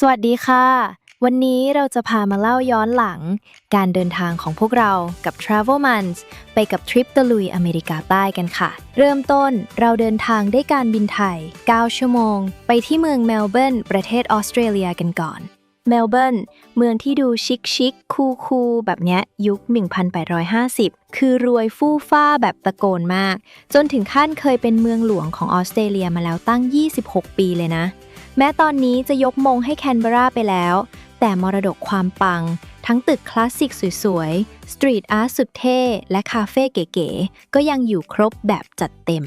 สวัสดีค่ะวันนี้เราจะพามาเล่าย้อนหลังการเดินทางของพวกเรากับ Travel Months ไปกับทริปตะลุยอเมริกาใต้กันค่ะเริ่มต้นเราเดินทางด้วยการบินไทย9ชั่วโมงไปที่เมืองเมลเบิร์นประเทศออสเตรเลียกันก่อนเมลเบิร์นเมืองที่ดูชิคคูลแบบเนี้ยยุค 1850 คือรวยฟู่ฟ้าแบบตะโกนมากจนถึงขั้นเคยเป็นเมืองหลวงของออสเตรเลียมาแล้วตั้ง26 ปีเลยนะแม้ตอนนี้จะยกมงให้แคนเบราไปแล้วแต่มรดกความปังทั้งตึกคลาสสิกสวยๆสตรีทอาร์ตสุดเท่และคาเฟ่เก๋ๆก็ยังอยู่ครบแบบจัดเต็ม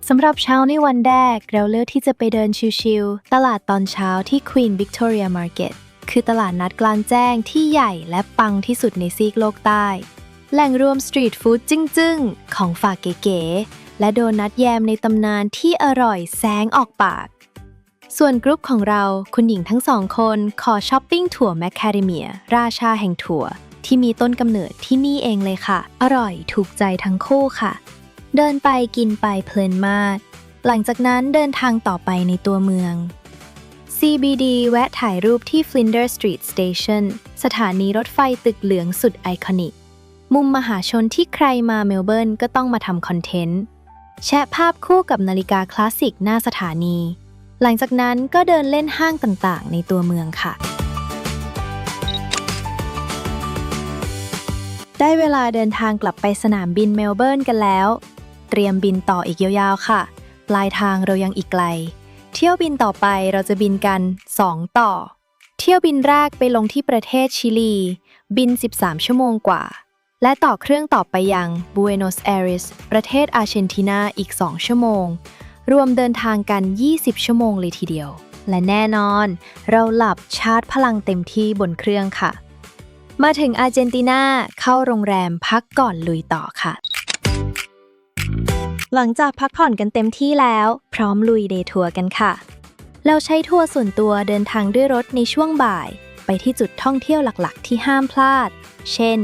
สำหรับเช้าในวันแรกเราเลือกที่จะไปเดินชิลๆตลาดตอนเช้าที่ Queen Victoria Market คือตลาดนัดกลางแจ้งที่ใหญ่และปังที่สุดในซีกโลกใต้แหล่งรวมสตรีทฟู้ดจึ้งๆของฝากเก๋ๆและโดนัทแยมในตำนานที่อร่อยแซงออกปากส่วนกรุ๊ปของเราคุณหญิงทั้งสองคนขอช้อปปิ้งถั่วแมคคาเดเมียราชาแห่งถั่วที่มีต้นกำเนิดที่นี่เองเลยค่ะอร่อยถูกใจทั้งคู่ค่ะเดินไปกินไปเพลินมากหลังจากนั้นเดินทางต่อไปในตัวเมือง CBD แวะถ่ายรูปที่ Flinders Street Station สถานีรถไฟตึกเหลืองสุดไอคอนิกมุมมหาชนที่ใครมาเมลเบิร์นก็ต้องมาทำคอนเทนต์แชะภาพคู่กับนาฬิกาคลาสสิกหน้าสถานีหลังจากนั้นก็เดินเล่นห้างต่างๆในตัวเมืองค่ะได้เวลาเดินทางกลับไปสนามบินเมลเบิร์นกันแล้วเตรียมบินต่ออีกยาวๆค่ะปลายทางเรายังอีกไกลเที่ยวบินต่อไปเราจะบินกัน2ต่อเที่ยวบินแรกไปลงที่ประเทศชิลีบิน13ชั่วโมงกว่าและต่อเครื่องต่อไปยังบูเอโนสแอเรสประเทศอาร์เจนตินาอีก2ชั่วโมงรวมเดินทางกัน20ชั่วโมงเลยทีเดียวและแน่นอนเราหลับชาร์จพลังเต็มที่บนเครื่องค่ะมาถึงอาร์เจนตินาเข้าโรงแรมพักก่อนลุยต่อค่ะหลังจากพักผ่อนกันเต็มที่แล้วพร้อมลุยเดย์ทัวร์กันค่ะเราใช้ทัวร์ส่วนตัวเดินทางด้วยรถในช่วงบ่ายไปที่จุดท่องเที่ยวหลักๆที่ห้ามพลาดเช่น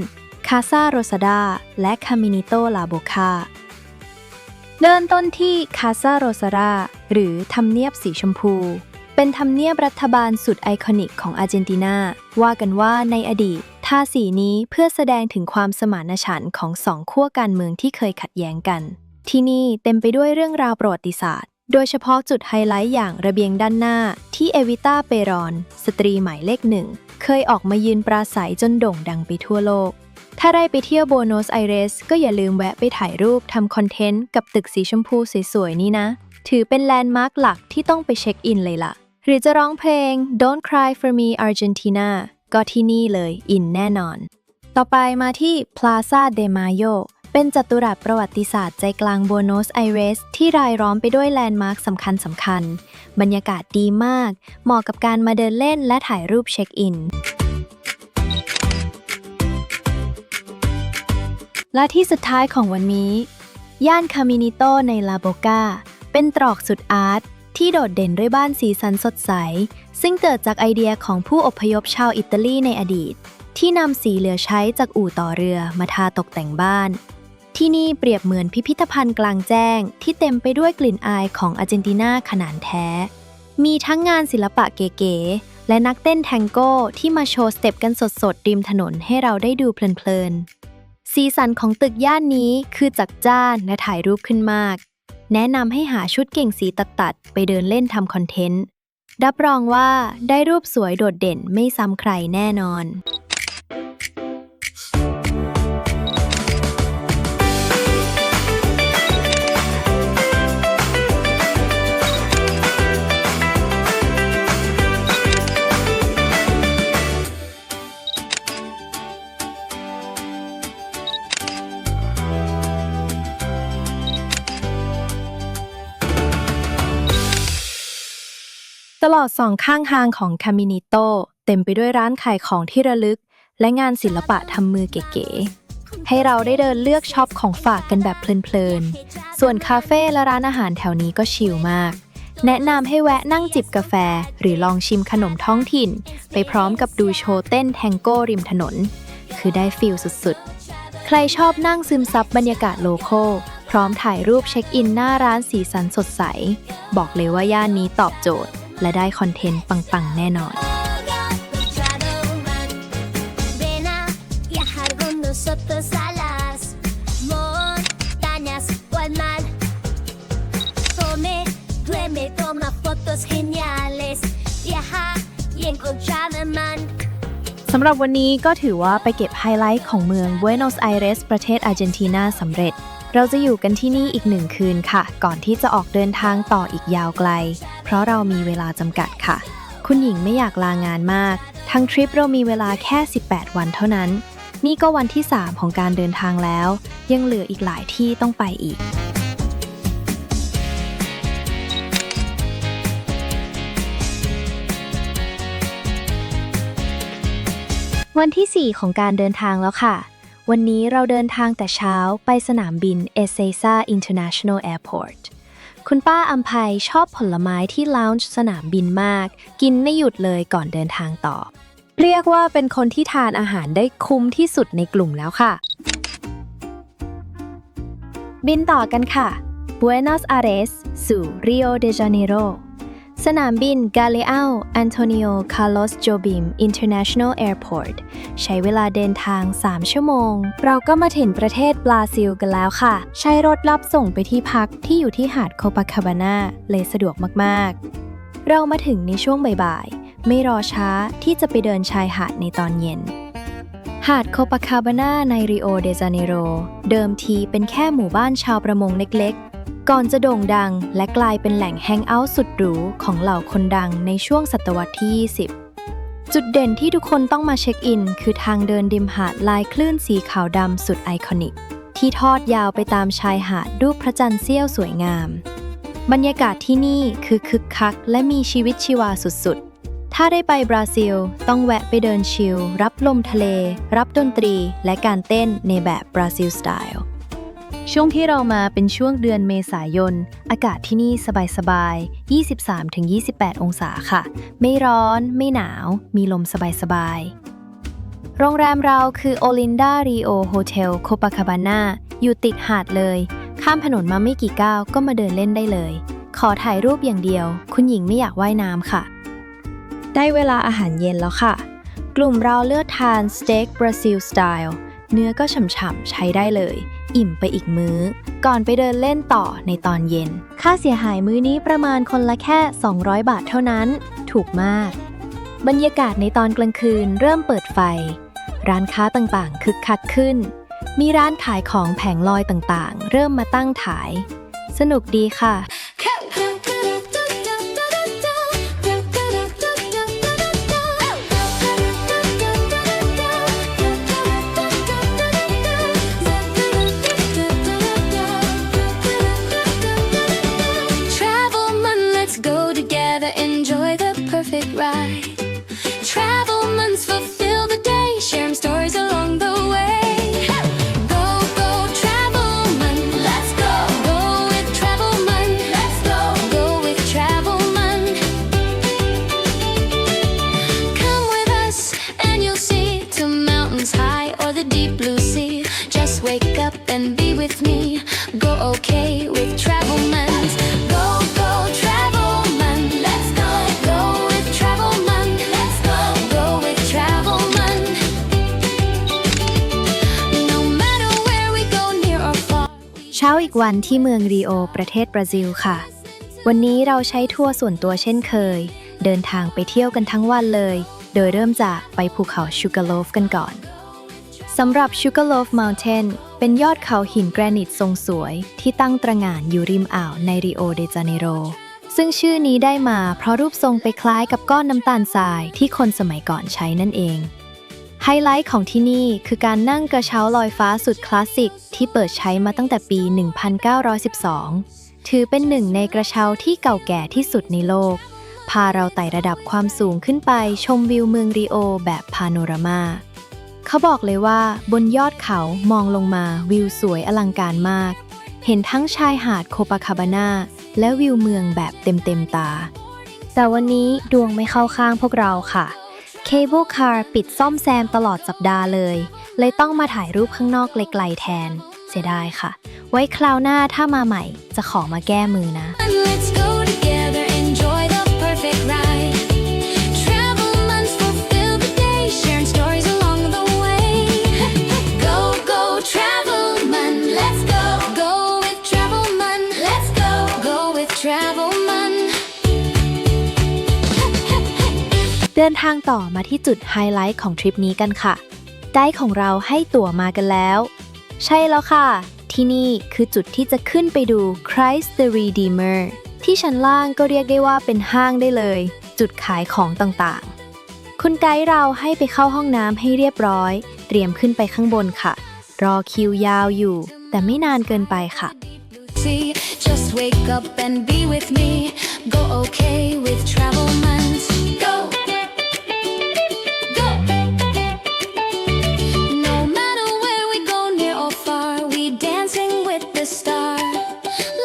คาซาโรซาดาและคามินิโตลาโบคาเริ่มต้นที่คาซาโรซาราหรือทำเนียบสีชมพูเป็นทำเนียบรัฐบาลสุดไอคอนิกของอาร์เจนตินาว่ากันว่าในอดีตทาสีนี้เพื่อแสดงถึงความสมานฉันท์ของสองขั้วการเมืองที่เคยขัดแย้งกันที่นี่เต็มไปด้วยเรื่องราวประวัติศาสตร์โดยเฉพาะจุดไฮไลท์อย่างระเบียงด้านหน้าที่เอวิต้าเปรอนสตรีหมายเลขหนึ่งเคยออกมายืนปราศัยจนโด่งดังไปทั่วโลกถ้าได้ไปเที่ยวโบโนสไอเรสก็อย่าลืมแวะไปถ่ายรูปทำคอนเทนต์กับตึกสีชมพูสวยๆนี่นะถือเป็นแลนด์มาร์คหลักที่ต้องไปเช็คอินเลยล่ะหรือจะร้องเพลง Don't Cry for Me Argentina ก็ที่นี่เลยอินแน่นอนต่อไปมาที่ Plaza de Mayo เป็นจัตุรัสประวัติศาสตร์ใจกลางโบโนสไอเรสที่รายล้อมไปด้วยแลนด์มาร์คสำคัญบรรยากาศดีมากเหมาะกับการมาเดินเล่นและถ่ายรูปเช็คอินและที่สุดท้ายของวันนี้ย่านคามินิโตในลาโบกาเป็นตรอกสุดอาร์ตที่โดดเด่นด้วยบ้านสีสันสดใสซึ่งเกิดจากไอเดียของผู้อพยพชาวอิตาลีในอดีตที่นำสีเหลือใช้จากอู่ต่อเรือมาทาตกแต่งบ้านที่นี่เปรียบเหมือนพิพิธภัณฑ์กลางแจ้งที่เต็มไปด้วยกลิ่นอายของอาร์เจนตินาขนาดแท้มีทั้งงานศิลปะเก๋ๆและนักเต้นแทงโก้ที่มาโชว์สเต็ปกันสดๆริมถนนให้เราได้ดูเพลินๆสีสันของตึกย่านนี้คือจัดจ้านและถ่ายรูปขึ้นมากแนะนำให้หาชุดเก่งสีตัดๆไปเดินเล่นทำคอนเทนต์รับรองว่าได้รูปสวยโดดเด่นไม่ซ้ำใครแน่นอนตลอดสองข้างทางของคามินิโตเต็มไปด้วยร้านขายของที่ระลึกและงานศิลปะทำมือเก๋ๆให้เราได้เดินเลือกช็อปของฝากกันแบบเพลินๆส่วนคาเฟ่และร้านอาหารแถวนี้ก็ชิลมากแนะนำให้แวะนั่งจิบกาแฟหรือลองชิมขนมท้องถิ่นไปพร้อมกับดูโชว์เต้นแทงโก้ริมถนนคือได้ฟีลสุดๆใครชอบนั่งซึมซับบรรยากาศโลคอลพร้อมถ่ายรูปเช็คอินหน้าร้านสีสันสดใสบอกเลยว่าย่านนี้ตอบโจทย์และได้คอนเทนต์ปังๆแน่นอน Twinkle Travelman สำหรับวันนี้ก็ถือว่าไปเก็บไฮไลท์ของเมืองบูเอนอสไอเรสประเทศอาร์เจนตินาสำเร็จเราจะอยู่กันที่นี่อีก1 คืนค่ะก่อนที่จะออกเดินทางต่ออีกยาวไกลเพราะเรามีเวลาจำกัดค่ะคุณหญิงไม่อยากลางานมากทั้งทริปเรามีเวลาแค่18 วันเท่านั้นนี่ก็วันที่3ของการเดินทางแล้วยังเหลืออีกหลายที่ต้องไปอีกวันที่ 4 ของการเดินทางแล้วค่ะวันนี้เราเดินทางแต่เช้าไปสนามบิน Ezeiza International Airport คุณป้าอัมไพชอบผลไม้ที่ลาวน์จ์สนามบินมากกินไม่หยุดเลยก่อนเดินทางต่อเรียกว่าเป็นคนที่ทานอาหารได้คุ้มที่สุดในกลุ่มแล้วค่ะบินต่อกันค่ะ Buenos Aires สู่ Rio de Janeiroสนามบิน Galeão Antonio Carlos Jobim International Airport ใช้เวลาเดินทาง3 ชั่วโมงเราก็มาถึงประเทศบราซิลกันแล้วค่ะใช้รถรับส่งไปที่พักที่อยู่ที่หาดโคปาคาบาน่าเลยสะดวกมากๆเรามาถึงในช่วงบ่ายๆไม่รอช้าที่จะไปเดินชายหาดในตอนเย็นหาดโคปาคาบาน่าในริโอเดจาเนโรเดิมทีเป็นแค่หมู่บ้านชาวประมงเล็กๆก่อนจะโด่งดังและกลายเป็นแหล่งแฮงเอาท์สุดหรูของเหล่าคนดังในช่วงศตวรรษที่ 20 จุดเด่นที่ทุกคนต้องมาเช็คอินคือทางเดินริมหาดลายคลื่นสีขาวดำสุดไอคอนิกที่ทอดยาวไปตามชายหาดรูปพระจันทร์เสี้ยวสวยงามบรรยากาศที่นี่คือคึกคักและมีชีวิตชีวาสุดๆถ้าได้ไปบราซิลต้องแวะไปเดินชิลรับลมทะเลรับดนตรีและการเต้นในแบบบราซิลสไตล์ช่วงที่เรามาเป็นช่วงเดือนเมษายนอากาศที่นี่สบายๆ 23-28 องศาค่ะไม่ร้อนไม่หนาวมีลมสบายๆโรงแรมเราคือ Olinda Rio Hotel Copacabana อยู่ติดหาดเลยข้ามถนนมาไม่กี่ก้าวก็มาเดินเล่นได้เลยขอถ่ายรูปอย่างเดียวคุณหญิงไม่อยากว่ายน้ำค่ะได้เวลาอาหารเย็นแล้วค่ะกลุ่มเราเลือกทานสเต็กบราซิลสไตล์เนื้อก็ฉ่ำๆใช้ได้เลยอิ่มไปอีกมื้อก่อนไปเดินเล่นต่อในตอนเย็นค่าเสียหายมื้อนี้ประมาณคนละแค่200 บาทเท่านั้นถูกมากบรรยากาศในตอนกลางคืนเริ่มเปิดไฟร้านค้าต่างๆคึกคักขึ้นมีร้านขายของแผงลอยต่างๆเริ่มมาตั้งขายสนุกดีค่ะ Enjoy the perfect ride. Travelmans fulfill the day, sharing stories along the way. Go, go, Travelman, let's go. Go with Travelman, let's go. Go with Travelman. Come with us and you'll see to mountains high or the deep blue sea. Just wake up and be with me. Go okay with Travelmans. Go, go, Travelman, let's go. Go with Travelman, let's go. Go with Travelman. No matter where we go, near or far. เช้าอีกวันที่เมืองริโอประเทศบราซิลค่ะวันนี้เราใช้ทัวร์ส่วนตัวเช่นเคยเดินทางไปเที่ยวกันทั้งวันเลยโดยเริ่มจากไปภูเขาชูการ์โลฟกันก่อนสำหรับ Sugarloaf Mountain เป็นยอดเขาหินแกรนิตทรงสวยที่ตั้งตระหง่านอยู่ริมอ่าวในริโอเดจาเนโรซึ่งชื่อนี้ได้มาเพราะรูปทรงไปคล้ายกับก้อนน้ำตาลทรายที่คนสมัยก่อนใช้นั่นเองไฮไลท์ของที่นี่คือการนั่งกระเช้าลอยฟ้าสุดคลาสสิกที่เปิดใช้มาตั้งแต่ปี 1912 ถือเป็นหนึ่งในกระเช้าที่เก่าแก่ที่สุดในโลกพาเราไต่ระดับความสูงขึ้นไปชมวิวเมืองริโอแบบพาโนรามาเขาบอกเลยว่าบนยอดเขามองลงมาวิวสวยอลังการมากเห็นทั้งชายหาดโคปาคาบาน่าและวิวเมืองแบบเต็มตาแต่วันนี้ดวงไม่เข้าข้างพวกเราค่ะเคเบิลคาร์ปิดซ่อมแซมตลอดสัปดาห์เลยต้องมาถ่ายรูปข้างนอกไกลๆแทนเสียดายค่ะไว้คราวหน้าถ้ามาใหม่จะขอมาแก้มือนะ Let's go together, enjoy the perfect ride. Travelmans fulfill the day, sharing stories along the way. Go, go, Travelman, let's go. Go with Travelman, let's go. Go with Travelman. เดินทางต่อมาที่จุดไฮไลท์ของทริปนี้กันค่ะไกด์ของเราให้ตั๋วมากันแล้วใช่แล้วค่ะที่นี่คือจุดที่จะขึ้นไปดู Christ the Redeemer ที่ชั้นล่างก็เรียกได้ว่าเป็นห้างได้เลยจุดขายของต่างๆคุณไกด์เราให้ไปเข้าห้องน้ำให้เรียบร้อยเตรียมขึ้นไปข้างบนค่ะรอคิวยาวอยู่แต่ไม่นานเกินไปค่ะ Just wake up and be with me. Go okay with travel months. Go. Go. No matter where we go, near or far, we dancing with the stars.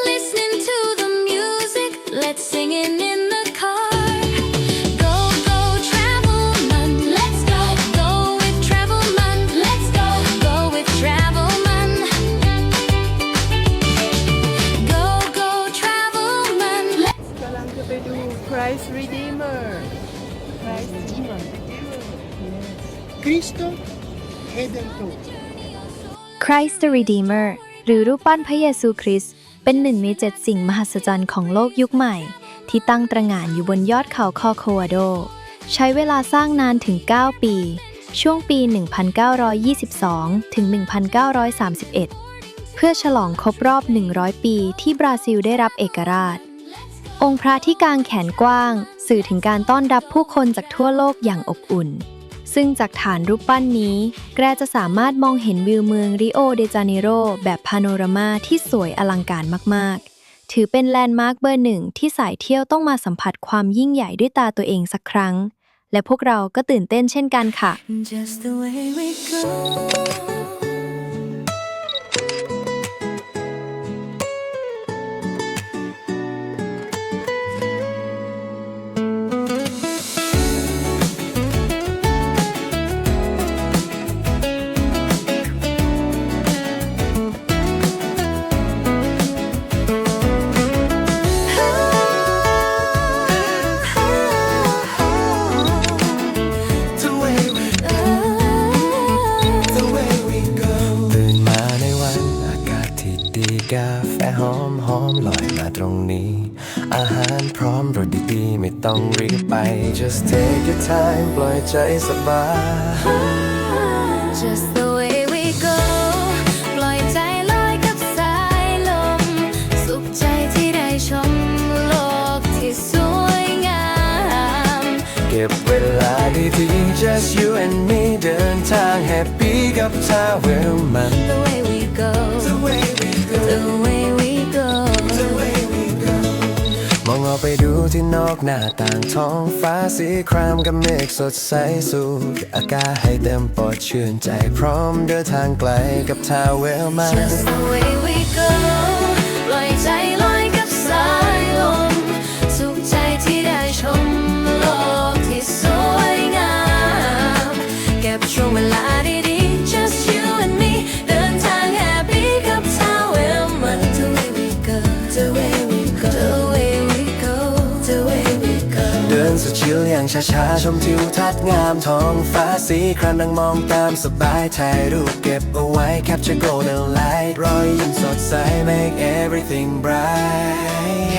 Listening to the music, let's sing it in the car. Go, go, travel month. Let's go. Go with travel month. Let's go. Go with travel month.Go go travel man กำลังจะไปดู Christ Redeemer Christ Redeemer Cristo Redentor Christ the Redeemer หรือรูปปั้นพระเยซูคริสต์เป็นหนึ่งใน7สิ่งมหัศจรรย์ของโลกยุคใหม่ที่ตั้งตระหง่านอยู่บนยอดเขาคอโควาโดใช้เวลาสร้างนานถึง9ปีช่วงปี 1922 ถึง 1931 เพื่อฉลองครบรอบ 100 ปีที่บราซิลได้รับเอกราชองค์พระที่กางแขนกว้างสื่อถึงการต้อนรับผู้คนจากทั่วโลกอย่างอบอุ่นซึ่งจากฐานรูปปั้นนี้แกจะสามารถมองเห็นวิวเมืองริโอเดจาเนโรแบบพาโนรามาที่สวยอลังการมากๆถือเป็นแลนด์มาร์คเบอร์หนึ่งที่สายเที่ยวต้องมาสัมผัสความยิ่งใหญ่ด้วยตาตัวเองสักครั้งและพวกเราก็ตื่นเต้นเช่นกันค่ะ Just the way we go The way we The way we go ตื่นมาในวันอากาศที่ดีกาแฟหอมหอมลอยมาตรงนี้อาหารพร้อมรสดีๆไม่ต้องรีบไป Just take your time ปล่อยใจสบาย Just the way we go ปล่อยใจลอยกับสายลมสุขใจที่ได้ชมโลกที่สวยงาม เก็บเวลาดีๆ Just you and me เดินทางแฮปปี้กับทาเวลมัน The way we go The way we go The way we go The way we go มองออกไปดูที่นอกหน้าต่างท้องฟ้าสีครามกับเมฆสดใสสูดอากาศให้เต็มปอดชื่นใจพร้อมเดินทางไกลกับทาเวลมัน Just the way we go ปล่อยใจลอยกับสายลมสุขใจที่ได้ชมโลกที่สวยงามเก็บช่วงเวลาดีๆ Just you and me เดินทางแฮปปี้กับทาเวลมัน The way we go The way we go The way we go The way we go เดินสุดชิลอย่างช้าๆชมทิวทัศน์งามท้องฟ้าสีครามนั่งมองตามสบายถ่ายรูปเก็บเอาไว้ Capture golden light รอยยิ้มสดใส Make everything bright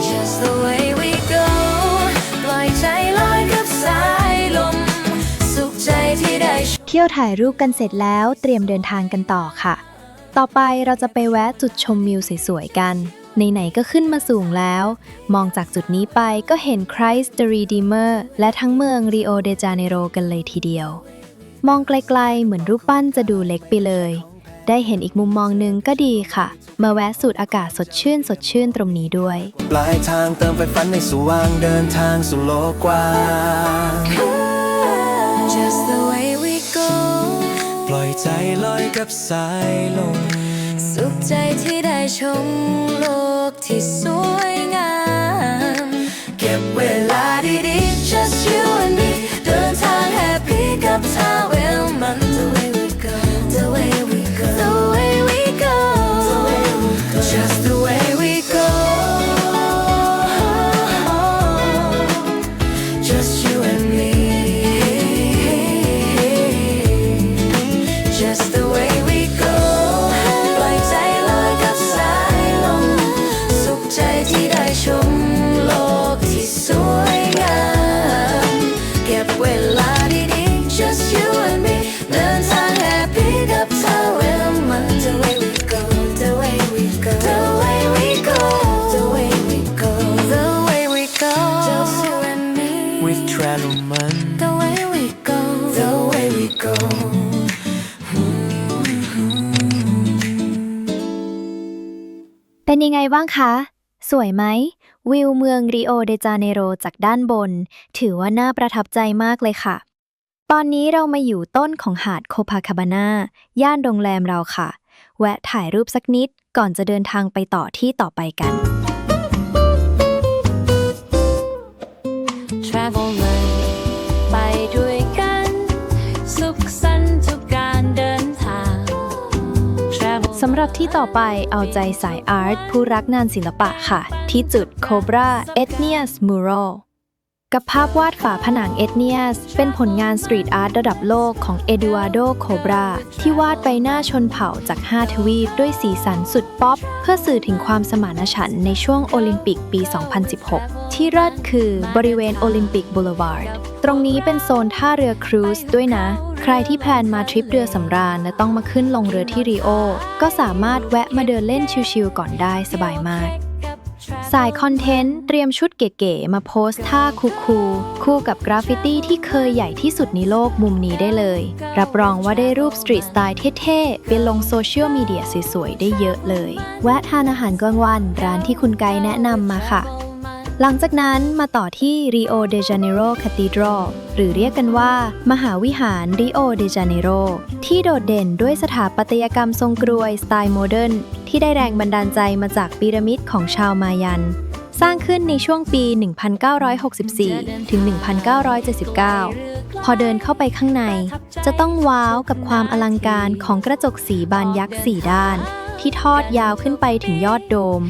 Just the way we go ปล่อยใจลอยกับสายลมสุขใจที่ได้ เที่ยวถ่ายรูปกันเสร็จแล้วเตรียมเดินทางกันต่อค่ะ ต่อไปเราจะไปแวะจุดชมวิวสวยๆกันไหนๆก็ขึ้นมาสูงแล้ว มองจากจุดนี้ไปก็เห็น Christ the Redeemer และทั้งเมืองริโอเดจาเนโรกันเลยทีเดียว มองไกลๆเหมือนรูปปั้นจะดูเล็กไปเลย ได้เห็นอีกมุมมองหนึงก็ดีค่ะ มาแวะสูดอากาศสดชื่นตรงนี้ด้วย ปลายทางเติมไฟฝันในสว่างเดินทางสู่โลกกว้าง Just the way we go ปล่อยใจลอยกับสายลม สุขใจที่ได้ชมโลกที่สวยงามเก็บเวลาดีๆ Just you and me เดินทางแฮปปี้กับทาเวลมัน The way we go The way we go The way we go Just the way we go Just you and me Just the way we go ปล่อยใจลอยกับสายลมสุขใจที่ได้ชมโลกที่สว travel man The way we go, the way we go เป็นยังไงบ้างคะ สวยไหม วิวเมืองริโอเดจาเนโรจากด้านบน ถือว่าน่าประทับใจมากเลยค่ะ ตอนนี้เรามาอยู่ต้นของหาดโคพาคาบาน่า ย่านโรงแรมเราค่ะ แวะถ่ายรูปสักนิดก่อนจะเดินทางไปต่อที่ต่อไปกัน Travel man ไปด้วยกันสุขสันต์ทุกการเดินทาง Travel สำหรับที่ต่อไปเอาใจสายอาร์ตผู้รักงานศิลปะค่ะ ที่จุด Cobra Etnias Mural กับภาพวาดฝาผนัง Etnias เป็นผลงานสตรีทอาร์ตระดับโลกของเอดูอาร์โด โคบราที่วาดใบหน้าชนเผ่าจาก 5 ทวีปด้วยสีสันสุดป๊อปเพื่อสื่อถึงความสมานฉันท์ในช่วงโอลิมปิกปี 2016 ที่เลิศคือบริเวณโอลิมปิกบูเลวาร์ดตรงนี้เป็นโซนท่าเรือครูซด้วยนะ ใครที่แพลนมาทริปเรือสำราญและต้องมาขึ้นลงเรือที่ริโอก็สามารถแวะมาเดินเล่นชิลๆก่อนได้สบายมากสายคอนเทนต์เตรียมชุดเก๋ๆมาโพสท่าคูลๆคู่กับกราฟฟิตี้ที่เคยใหญ่ที่สุดในโลกมุมนี้ได้เลยรับรองว่าได้รูปสตรีทสไตล์เท่ๆไปลงโซเชียลมีเดียสวยๆได้เยอะเลยแวะทานอาหารกลางวันร้านที่คุณไกด์แนะนำมาค่ะหลังจากนั้นมาต่อที่ริโอเดจาเนโรคาธีดรัลหรือเรียกกันว่ามหาวิหารริโอเดจาเนโรที่โดดเด่นด้วยสถาปัตยกรรมทรงกรวยสไตล์โมเดิร์นที่ได้แรงบันดาลใจมาจากพีระมิดของชาวมายันสร้างขึ้นในช่วงปี 1964 ถึง 1979 พอเดินเข้าไปข้างในจะต้องว้าวกับความอลังการของกระจกสีบานยักษ์4ด้านที่ทอดยาวขึ้นไปถึงยอดโดม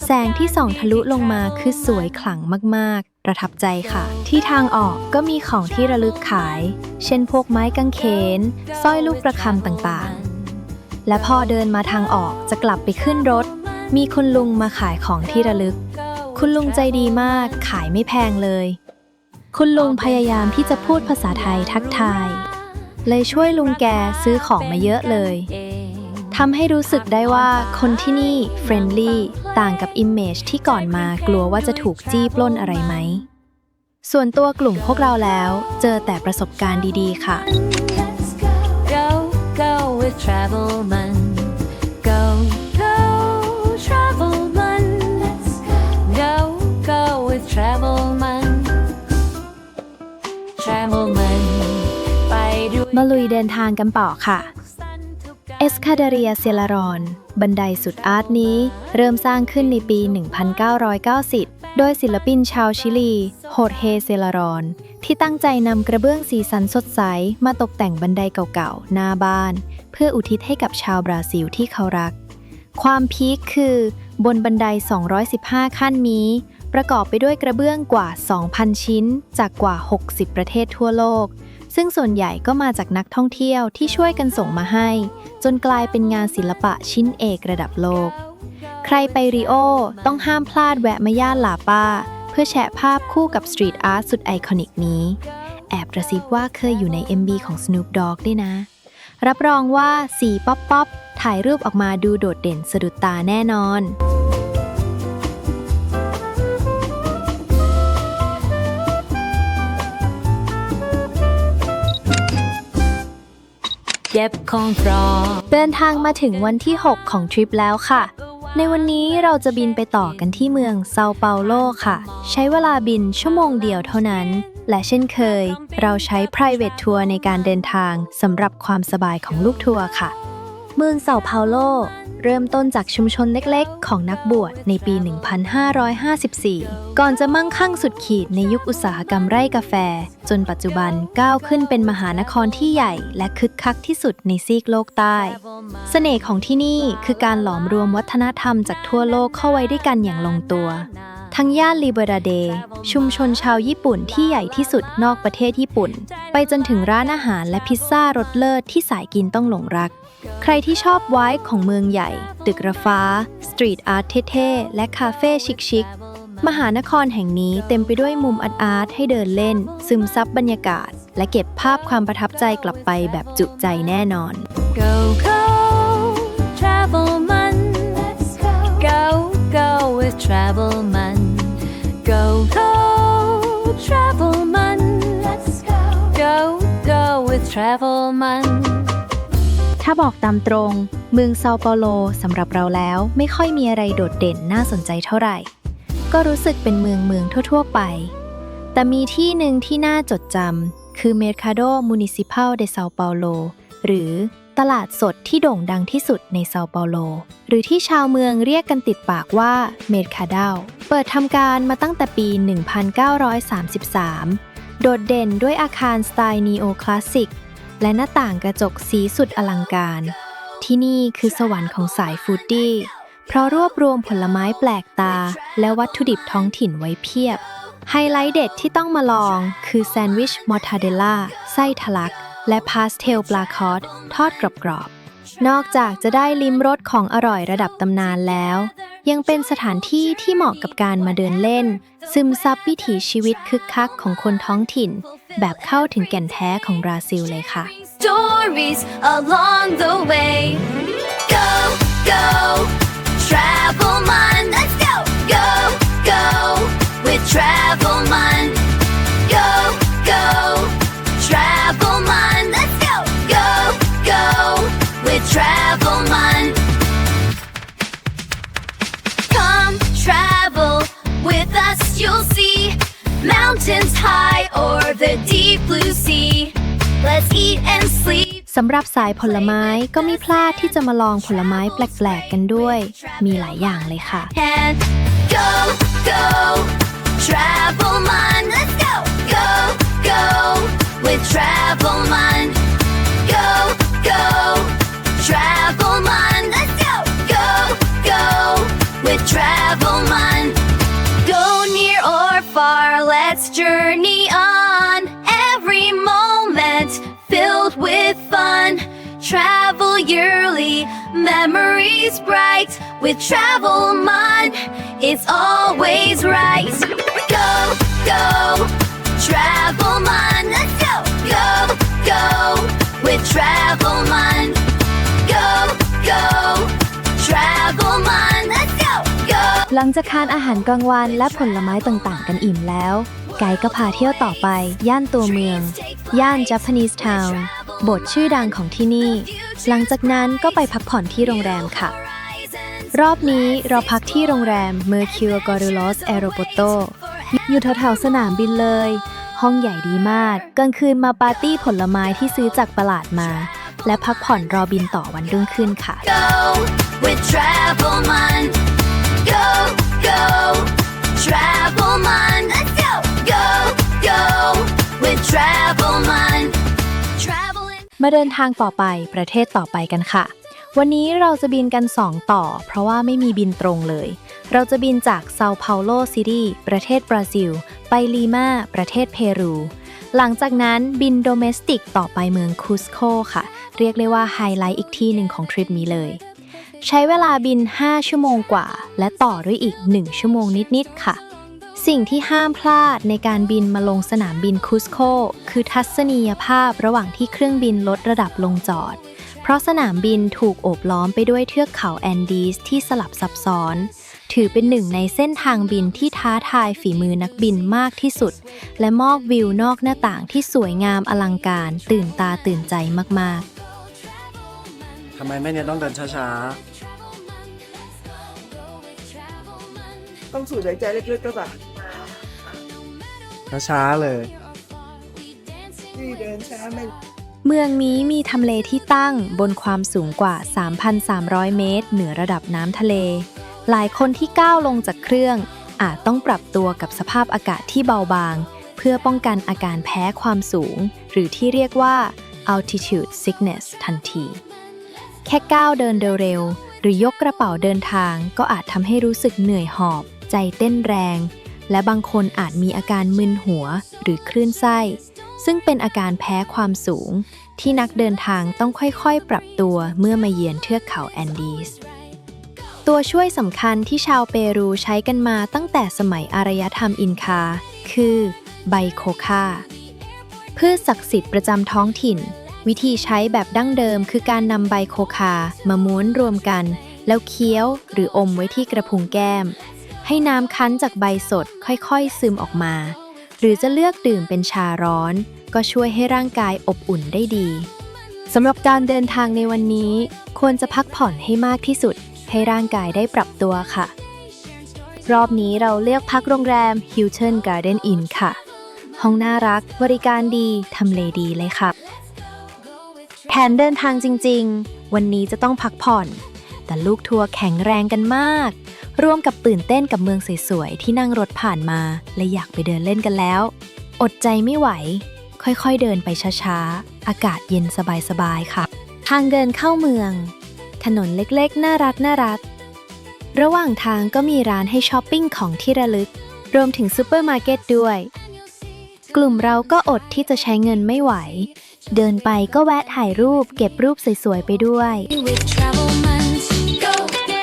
แสงที่ส่องทะลุลงมาคือสวยขลังมากๆประทับใจค่ะที่ทางออกก็มีของที่ระลึกขายเช่นพวกไม้กางเขนสร้อยลูกประคำต่างๆและพอเดินมาทางออกจะกลับไปขึ้นรถมีคุณลุงมาขายของที่ระลึกคุณลุงใจดีมากขายไม่แพงเลยคุณลุงพยายามที่จะพูดภาษาไทยทักทายเลยช่วยลุงแกซื้อของมาเยอะเลยทำให้รู้สึกได้ว่าคนที่นี่เฟรนลี่ต่างกับอิมเมจที่ก่อนมากลัวว่าจะถูกจี้ปล้นอะไรไหมส่วนตัวกลุ่มพวกเราแล้วเจอแต่ประสบการณ์ดีๆค่ะ Go, go with Travel Man Go, go Travel Man Go, go with Travel Man Travel Man ไปด้วย มาลุยเดินทางกันต่อค่ะเอสคาเดเรียเซลารอนบันไดสุดอาร์ตนี้เริ่มสร้างขึ้นในปี 1990 โดยศิลปินชาวชิลีโฮร์เฮเซลารอนที่ตั้งใจนำกระเบื้องสีสันสดใสมาตกแต่งบันไดเก่าๆหน้าบ้านเพื่ออุทิศให้กับชาวบราซิลที่เขารักความพีคคือบนบันได 215 ขั้นนี้ประกอบไปด้วยกระเบื้องกว่า 2,000 ชิ้นจากกว่า 60 ประเทศทั่วโลกซึ่งส่วนใหญ่ก็มาจากนักท่องเที่ยวที่ช่วยกันส่งมาให้จนกลายเป็นงานศิลปะชิ้นเอกระดับโลกใครไปริโอต้องห้ามพลาดแวะมาย่านลาปาเพื่อแชะภาพคู่กับสตรีทอาร์ตสุดไอคอนิกนี้แอบกระซิบว่าเคยอยู่ใน MV ของ Snoop Dogg ด้วยนะรับรองว่าสีป๊อปๆถ่ายรูปออกมาดูโดดเด่นสะดุดตาแน่นอนเก็บของพร้อม เดินทางมาถึงวันที่ 6 ของทริปแล้วค่ะในวันนี้เราจะบินไปต่อกันที่เมืองเซาเปาโลค่ะใช้เวลาบินชั่วโมงเดียวเท่านั้นและเช่นเคยเราใช้ private tour ในการเดินทางสำหรับความสบายของลูกทัวร์ค่ะเมืองเซาเปาโลเริ่มต้นจากชุมชนเล็กๆของนักบวชในปี 1554 ก่อนจะมั่งคั่งสุดขีดในยุคอุตสาหกรรมไร่กาแฟจนปัจจุบันก้าวขึ้นเป็นมหานครที่ใหญ่และคึกคักที่สุดในซีกโลกใต้เสน่ห์ของที่นี่คือการหลอมรวมวัฒนธรรมจากทั่วโลกเข้าไว้ด้วยกันอย่างลงตัวทั้งย่านลิเบราเดชุมชนชาวญี่ปุ่นที่ใหญ่ที่สุดนอกประเทศญี่ปุ่นไปจนถึงร้านอาหารและพิซซ่ารสเลิศที่สายกินต้องหลงรักใครที่ชอบไวบ์ของเมืองใหญ่ตึกระฟ้าสตรีทอาร์ตเท่ๆและคาเฟ่ชิคๆมหานครแห่งนี้เต็มไปด้วยมุมอาร์ตให้เดินเล่นซึมซับบรรยากาศและเก็บภาพความประทับใจกลับไปแบบจุใจแน่นอน Go, go Travel Man Go, go with Travel Man Go, go Travel Man travel month ถ้าบอกตามตรงเมืองเซาเปาโลสำหรับเราแล้วไม่ค่อยมีอะไรโดดเด่นน่าสนใจเท่าไหร่ ก็รู้สึกเป็นเมืองทั่วๆไป แต่มีที่หนึ่งที่น่าจดจำคือ Mercado Municipal de Sao Paulo หรือตลาดสดที่โด่งดังที่สุดในเซาเปาโลหรือที่ชาวเมืองเรียกกันติดปากว่า Mercado เปิดทำการมาตั้งแต่ปี 1933 โดดเด่นด้วยอาคารสไตล์นีโอคลาสสิกและหน้าต่างกระจกสีสุดอลังการ ที่นี่คือสวรรค์ของสายฟู้ดดี้เพราะรวบรวมผลไม้แปลกตาและวัตถุดิบท้องถิ่นไว้เพียบไฮไลท์เด็ดที่ต้องมาลองคือแซนด์วิชมอร์ทาเดลล่าไส้ทะลักและพาสเทลปลาคอร์ดทอดกรอบๆนอกจากจะได้ลิ้มรสของอร่อยระดับตำนานแล้วยังเป็นสถานที่ที่เหมาะกับการมาเดินเล่นซึมซับวิถีชีวิตคึกคักของคนท้องถิ่นแบบเข้าถึงแก่นแท้ของบราซิลเลยค่ะ Stories along the way Go, go Travel month Let's go, go, go With travel month Go, go Travel month Let's go, go, go With travel month Come travel with us you'll see Mountains high or the deep blue sea Let's eat and sleep สำหรับสายผลไม้ก็ไม่พลาดที่จะมาลองผลไม้แปลกๆกันด้วย มีหลายอย่างเลยค่ะ And go, go Travel month Let's go, go, go With travel month Go, go Travel month Let's go, go, go With travel month Go near or far Let's journey on Every moment filled with fun Travel yearly Memories bright With travel month It's always right Go, go Travel month Let's go, go, go With travel month Go, go Travel month Let's go, go หลังจากทานอาหารกลางวันและผลไม้ต่างๆกันอิ่มแล้วไกด์ก็พาเที่ยวต่อไปย่านตัวเมืองย่าน Japanese Town โบสถ์ชื่อดังของที่นี่หลังจากนั้นก็ไปพักผ่อนที่โรงแรมค่ะรอบนี้เราพักที่โรงแรม Mercure Guarulhos Aeroporto อยู่แถวๆสนามบินเลยห้องใหญ่ดีมากกลางคืนมาปาร์ตี้ผลไม้ที่ซื้อจากตลาดมาและพักผ่อนรอบินต่อวันรุ่งขึ้นค่ะ Go with travel month Go, go Travel month Let's go, go, go With travel month Traveling มาเดินทางต่อไปประเทศต่อไปกันค่ะวันนี้เราจะบินกัน2ต่อเพราะว่าไม่มีบินตรงเลยเราจะบินจากเซาเปาโลซิตี้ประเทศบราซิลไปลีมาประเทศเปรูหลังจากนั้นบินโดเมสติกต่อไปเมืองคุสโคค่ะเรียกได้ว่าไฮไลท์อีกที่หนึ่งของทริปนี้เลยใช้เวลาบิน5ชั่วโมงกว่าและต่อด้วยอีก1ชั่วโมงนิดๆค่ะสิ่งที่ห้ามพลาดในการบินมาลงสนามบินคุสโคคือทัศนียภาพระหว่างที่เครื่องบินลดระดับลงจอดเพราะสนามบินถูกโอบล้อมไปด้วยเทือกเขาแอนดีสที่สลับซับซ้อนถือเป็นหนึ่งในเส้นทางบินที่ท้าทายฝีมือนักบินมากที่สุดและมอบวิวนอกหน้าต่างที่สวยงามอลังการตื่นตาตื่นใจมากๆ ทำไมแม่เนี่ยต้องเดินช้า ต้องสูดหายใจลึกๆก็ป่ะ ช้าๆเลย นี่เดินช้าไม่ เมืองนี้มีทำเลที่ตั้งบนความสูงกว่า 3,300 เมตรเหนือระดับน้ำทะเลหลายคนที่ก้าวลงจากเครื่องอาจต้องปรับตัวกับสภาพอากาศที่เบาบางเพื่อป้องกันอาการแพ้ความสูงหรือที่เรียกว่า altitude sickness ทันทีแค่ก้าวเดินเร็วๆหรือยกกระเป๋าเดินทางก็อาจทำให้รู้สึกเหนื่อยหอบใจเต้นแรงและบางคนอาจมีอาการมึนหัวหรือคลื่นไส้ซึ่งเป็นอาการแพ้ความสูงที่นักเดินทางต้องค่อยๆปรับตัวเมื่อมาเยือนเทือกเขาแอนดีสตัวช่วยสำคัญที่ชาวเปรูใช้กันมาตั้งแต่สมัยอารยธรรมอินคาคือใบโคคาพืชศักดิ์สิทธิ์ประจำท้องถิ่นวิธีใช้แบบดั้งเดิมคือการนำใบโคคามาม้วนรวมกันแล้วเคี้ยวหรืออมไว้ที่กระพุ้งแก้มให้น้ำคั้นจากใบสดค่อยๆซึมออกมาห รือจะเลือกดื่มเป็นชาร้อนก็ช่วยให้ร่างกายอบอุ่นได้ดีสำหรับการเดินทางในวันนี้ควรจะพักผ่อนให้มากที่สุดให้ร่างกายได้ปรับตัวค่ะรอบนี้เราเลือกพักโรงแรม Hilton Garden Inn ค่ะห้องน่ารักบริการดีทำเลดีเลยค่ะแผนเดินทางจริงๆวันนี้จะต้องพักผ่อนแต่ลูกทัวร์แข็งแรงกันมากร่วมกับตื่นเต้นกับเมืองสวยๆที่นั่งรถผ่านมาและอยากไปเดินเล่นกันแล้วอดใจไม่ไหวค่อยๆเดินไปช้าๆอากาศเย็นสบายๆค่ะทางเดินเข้าเมืองถนนเล็กๆน่ารักระหว่างทางก็มีร้านให้ช้อปปิ้งของที่ระลึกรวมถึงซูเปอร์มาร์เก็ตด้วยกลุ่มเราก็อดที่จะใช้เงินไม่ไหวเดินไปก็แวะถ่ายรูปเก็บรูปสวยๆไปด้วย with travel months. Go, go.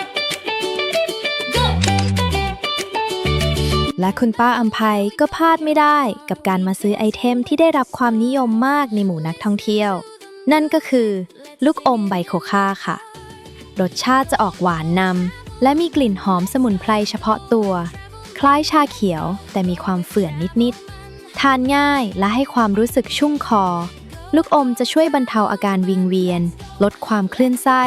และคุณป้าอำไพก็พลาดไม่ได้กับการมาซื้อไอเทมที่ได้รับความนิยมมากในหมู่นักท่องเที่ยวนั่นก็คือลูกอมไบโคค่าค่ะรสชาติจะออกหวานนำและมีกลิ่นหอมสมุนไพรเฉพาะตัวคล้ายชาเขียวแต่มีความเฝื่อนนิดๆทานง่ายและให้ความรู้สึกชุ่มคอลูกอมจะช่วยบรรเทาอาการวิงเวียนลดความคลื่นไส้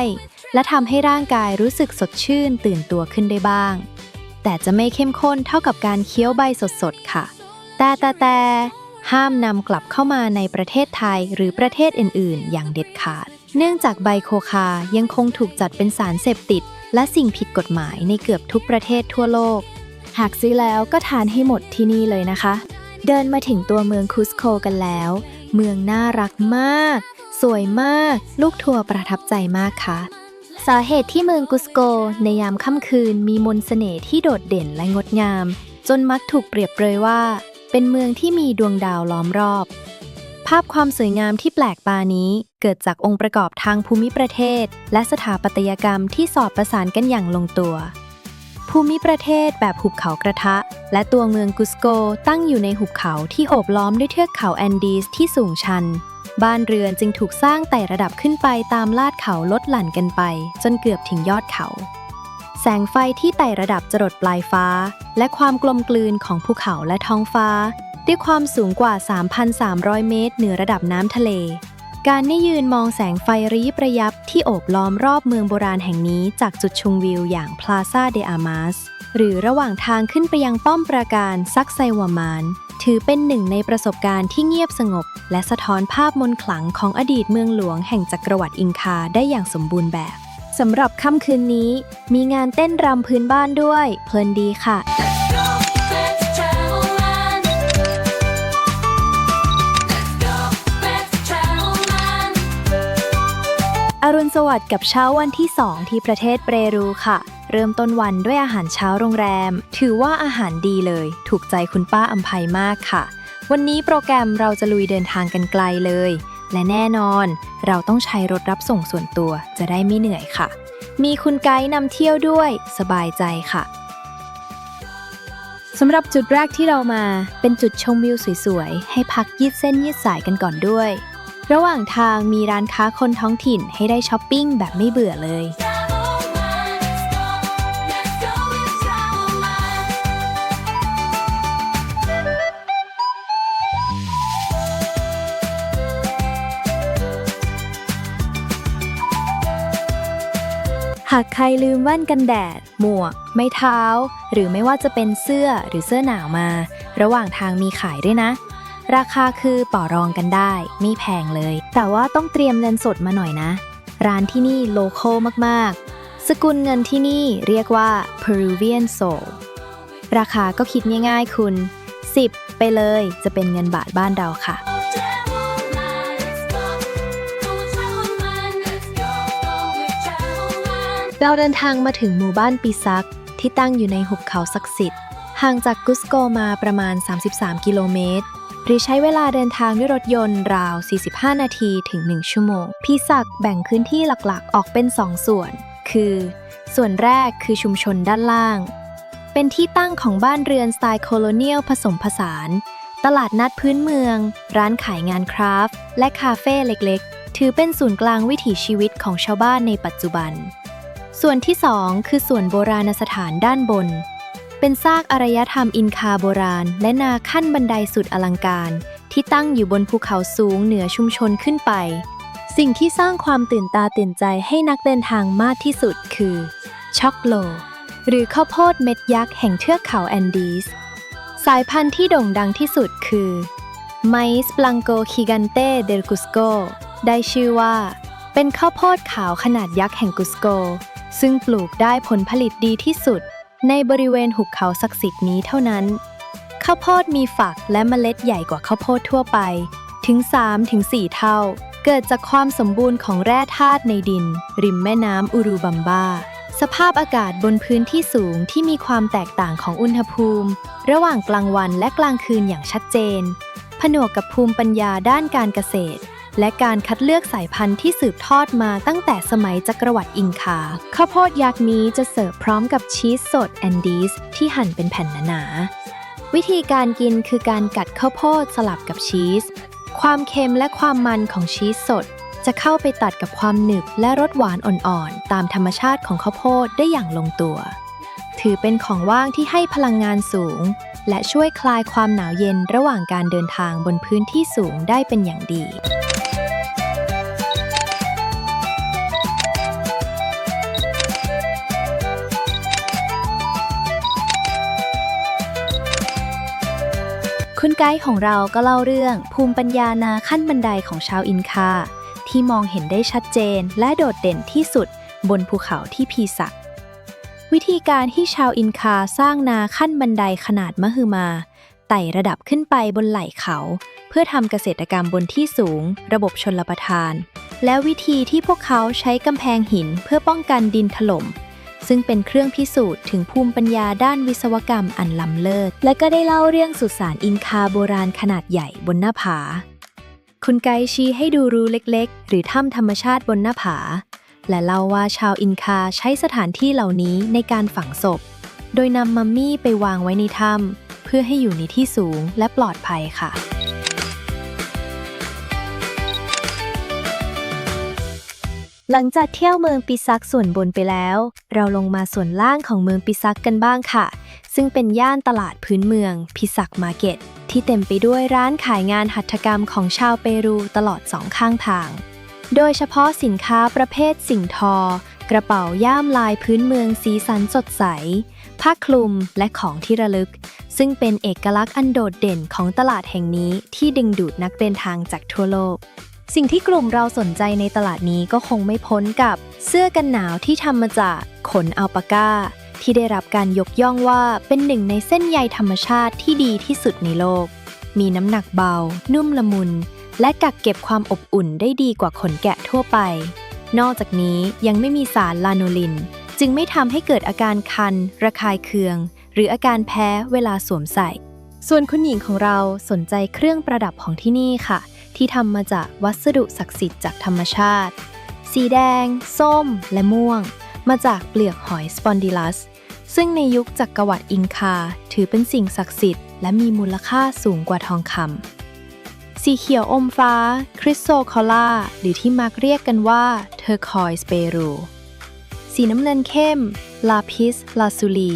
และทำให้ร่างกายรู้สึกสดชื่นตื่นตัวขึ้นได้บ้างแต่จะไม่เข้มข้นเท่ากับการเคี้ยวใบสดๆค่ะแต่ห้ามนำกลับเข้ามาในประเทศไทยหรือประเทศอื่นๆอย่างเด็ดขาดเนื่องจากไบโคคายังคงถูกจัดเป็นสารเสพติดและสิ่งผิดกฎหมายในเกือบทุกประเทศทั่วโลกหากซื้อแล้วก็ทานให้หมดที่นี่เลยนะคะเดินมาถึงตัวเมืองคุสโคกันแล้วเมืองน่ารักมากสวยมากลูกทัวร์ประทับใจมากค่ะสาเหตุที่เมืองกุสโกในยามค่ำคืนมีมนต์เสน่ห์ที่โดดเด่นและงดงามจนมักถูกเปรียบเปรยว่าเป็นเมืองที่มีดวงดาวล้อมรอบภาพความสวยงามที่แปลกตานี้เกิดจากองค์ประกอบทางภูมิประเทศและสถาปัตยกรรมที่สอดประสานกันอย่างลงตัวภูมิประเทศแบบหุบเขากระทะและตัวเมืองกุสโกตั้งอยู่ในหุบเขาที่โอบล้อมด้วยเทือกเขาแอนดีสที่สูงชันบ้านเรือนจึงถูกสร้างไต่ระดับขึ้นไปตามลาดเขาลดหลั่นกันไปจนเกือบถึงยอดเขาแสงไฟที่ไต่ระดับจรดปลายฟ้าและความกลมกลืนของภูเขาและท้องฟ้าด้วยความสูงกว่า 3,300 เมตรเหนือระดับน้ำทะเลการได้ยืนมองแสงไฟระยิบระยับที่โอบล้อมรอบเมืองโบราณแห่งนี้จากจุดชมวิวอย่าง Plaza de Armas หรือระหว่างทางขึ้นไปยังป้อมปราการซักไซวามานถือเป็นหนึ่งในประสบการณ์ที่เงียบสงบและสะท้อนภาพมนต์ขลังของอดีตเมืองหลวงแห่งจักรวรรดิอินคาได้อย่างสมบูรณ์แบบสำหรับค่ำคืนนี้มีงานเต้นรำพื้นบ้านด้วยเพลินดีค่ะ Let's travel man. Let's travel man. อรุณสวัสดิ์กับเช้าวันที่ 2 ที่ประเทศเปรูค่ะเริ่มต้นวันด้วยอาหารเช้าโรงแรมถือว่าอาหารดีเลยถูกใจคุณป้าอำไพมากค่ะวันนี้โปรแกรมเราจะลุยเดินทางกันไกลเลยและแน่นอนเราต้องใช้รถรับส่งส่วนตัวจะได้ไม่เหนื่อยค่ะมีคุณไกด์นำเที่ยวด้วยสบายใจค่ะสำหรับจุดแรกที่เรามาเป็นจุดชมวิวสวยๆให้พักยืดเส้นยืดสายกันก่อนด้วยระหว่างทางมีร้านค้าคนท้องถิ่นให้ได้ช้อปปิ้งแบบไม่เบื่อเลย Travel man. Let's go with travel man. หากใครลืมแว่นกันแดดหมวกไม้เท้าหรือไม่ว่าจะเป็นเสื้อหรือเสื้อหนาวมาระหว่างทางมีขายด้วยนะราคาคือต่อรองกันได้ไม่แพงเลยแต่ว่าต้องเตรียมเงินสดมาหน่อยนะร้านที่นี่โลคอลมากๆสกุลเงินที่นี่เรียกว่า Peruvian Sol ราคาก็คิดง่ายๆคุณ10ไปเลยจะเป็นเงินบาทบ้านเราค่ะ Travel man. Let's go. Go with travel man. Let's go with travel man. เราเดินทางมาถึงหมู่บ้านปิซักที่ตั้งอยู่ในหุบเขาศักดิ์สิทธิ์ห่างจากกุสโกมาประมาณ33 กิโลเมตรหรือใช้เวลาเดินทางด้วยรถยนต์ราว 45 นาทีถึง 1 ชั่วโมงปิซักแบ่งพื้นที่หลักๆออกเป็น 2 ส่วนคือส่วนแรกคือชุมชนด้านล่างเป็นที่ตั้งของบ้านเรือนสไตล์โคโลเนียลผสมผสานตลาดนัดพื้นเมืองร้านขายงานคราฟต์และคาเฟ่เล็กๆถือเป็นศูนย์กลางวิถีชีวิตของชาวบ้านในปัจจุบันส่วนที่ 2 คือส่วนโบราณสถานด้านบน เป็นซากอารยธรรมอินคาโบราณและนาขั้นบันไดสุดอลังการที่ตั้งอยู่บนภูเขาสูงเหนือชุมชนขึ้นไปสิ่งที่สร้างความตื่นตาตื่นใจให้นักเดินทางมากที่สุดคือช็อกโลหรือข้าวโพดเม็ดยักษ์แห่งเทือกเขาแอนดีสสายพันธุ์ที่โด่งดังที่สุดคือไมซ์บลังโกคิกันเตเดลกุสโกได้ชื่อว่าเป็นข้าวโพดขาวขนาดยักษ์แห่งกุสโกซึ่งปลูกได้ผลผลิตดีที่สุดในบริเวณหุบเขาศักดิ์สิทธิ์นี้เท่านั้นข้าวโพดมีฝักและเมล็ดใหญ่กว่าข้าวโพดทั่วไปถึง 3-4 เท่าเกิดจากความสมบูรณ์ของแร่ธาตุในดินริมแม่น้ำอูรูบัมบาสภาพอากาศบนพื้นที่สูงที่มีความแตกต่างของอุณหภูมิระหว่างกลางวันและกลางคืนอย่างชัดเจนผนวกกับภูมิปัญญาด้านการเกษตรและการคัดเลือกสายพันธุ์ที่สืบทอดมาตั้งแต่สมัยจักรวรรดิอินคาข้าวโพดยักษ์นี้จะเสิร์ฟพร้อมกับชีสสดแอนดีสที่หั่นเป็นแผ่นหนาๆวิธีการกินคือการกัดข้าวโพดสลับกับชีสความเค็มและความมันของชีสสดจะเข้าไปตัดกับความหนึบและรสหวานอ่อนๆตามธรรมชาติของข้าวโพดได้อย่างลงตัวถือเป็นของว่างที่ให้พลังงานสูงและช่วยคลายความหนาวเย็นระหว่างการเดินทางบนพื้นที่สูงได้เป็นอย่างดีคุณไกด์ของเราก็เล่าเรื่องภูมิปัญญานาขั้นบันไดของชาวอินคาที่มองเห็นได้ชัดเจนและโดดเด่นที่สุดบนภูเขาที่พีสักวิธีการที่ชาวอินคาสร้างนาขั้นบันไดขนาดมหึมาไต่ระดับขึ้นไปบนไหล่เขาเพื่อทำเกษตรกรรมบนที่สูงระบบชลประทานและวิธีที่พวกเขาใช้กำแพงหินเพื่อป้องกันดินถล่มซึ่งเป็นเครื่องพิสูจน์ถึงภูมิปัญญาด้านวิศวกรรมอันล้ำเลิศและก็ได้เล่าเรื่องสุสานอินคาโบราณขนาดใหญ่บนหน้าผาคุณไกด์ชี้ให้ดูรูเล็กๆหรือถ้ำธรรมชาติบนหน้าผาและเล่าว่าชาวอินคาใช้สถานที่เหล่านี้ในการฝังศพโดยนำมัมมี่ไปวางไว้ในถ้ำเพื่อให้อยู่ในที่สูงและปลอดภัยค่ะหลังจากเที่ยวเมืองปิซักส่วนบนไปแล้วเราลงมาส่วนล่างของเมืองปิซักกันบ้างค่ะซึ่งเป็นย่านตลาดพื้นเมืองปิซักมาร์เก็ตที่เต็มไปด้วยร้านขายงานหัตถกรรมของชาวเปรูตลอดสองข้างทางโดยเฉพาะสินค้าประเภทสิ่งทอกระเป๋าย่ามลายพื้นเมืองสีสันสดใสผ้าคลุมและของที่ระลึกซึ่งเป็นเอกลักษณ์อันโดดเด่นของตลาดแห่งนี้ที่ดึงดูดนักเดินทางจากทั่วโลกสิ่งที่กลุ่มเราสนใจในตลาดนี้ก็คงไม่พ้นกับเสื้อกันหนาวที่ทำมาจากขนอัลปาก้าที่ได้รับการยกย่องว่าเป็นหนึ่งในเส้นใยธรรมชาติที่ดีที่สุดในโลกมีน้ำหนักเบานุ่มละมุนและกักเก็บความอบอุ่นได้ดีกว่าขนแกะทั่วไปนอกจากนี้ยังไม่มีสารลาโนลินจึงไม่ทำให้เกิดอาการคันระคายเคืองหรืออาการแพ้เวลาสวมใส่ส่วนคุณหญิงของเราสนใจเครื่องประดับของที่นี่ค่ะที่ทำมาจากวัสดุศักดิ์สิทธิ์จากธรรมชาติสีแดงส้มและม่วงมาจากเปลือกหอยสปอนดิลัสซึ่งในยุคจักรวรรดิอินคาถือเป็นสิ่งศักดิ์สิทธิ์และมีมูลค่าสูงกว่าทองคำสีเขียวอมฟ้าคริสโซคอล่าหรือที่มักเรียกกันว่าเทอร์คอยส์เปรูสีน้ำเงินเข้มลาพิสลาซูลี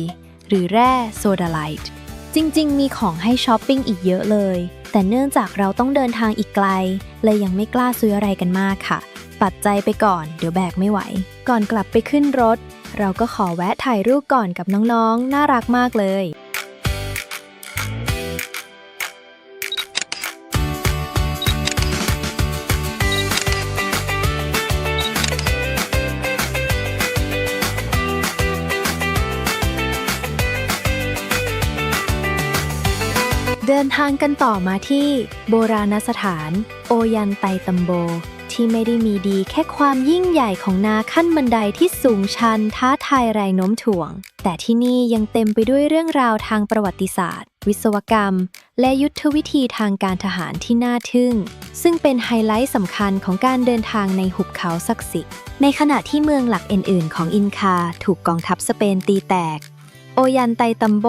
หรือแร่โซดาไลท์จริงๆมีของให้ช้อปปิ้งอีกเยอะเลยแต่เนื่องจากเราต้องเดินทางอีกไกลเลยยังไม่กล้าซื้ออะไรกันมากค่ะปัดใจไปก่อนเดี๋ยวแบกไม่ไหวก่อนกลับไปขึ้นรถเราก็ขอแวะถ่ายรูปก่อนกับน้องๆน่ารักมากเลย เดินทางกันต่อมาที่โบราณสถานโอยันไตตัมโบที่ไม่ได้มีดีแค่ความยิ่งใหญ่ของนาขั้นบันไดที่สูงชันท้าทายแรงโน้มถ่วงแต่ที่นี่ยังเต็มไปด้วยเรื่องราวทางประวัติศาสตร์วิศวกรรมและยุทธวิธีทางการทหารที่น่าทึ่งซึ่งเป็นไฮไลท์สำคัญของการเดินทางในหุบเขาศักดิ์สิทธิ์ในขณะที่เมืองหลักอื่นๆของอินคาถูกกองทัพสเปนตีแตกโอยันไตตัมโบ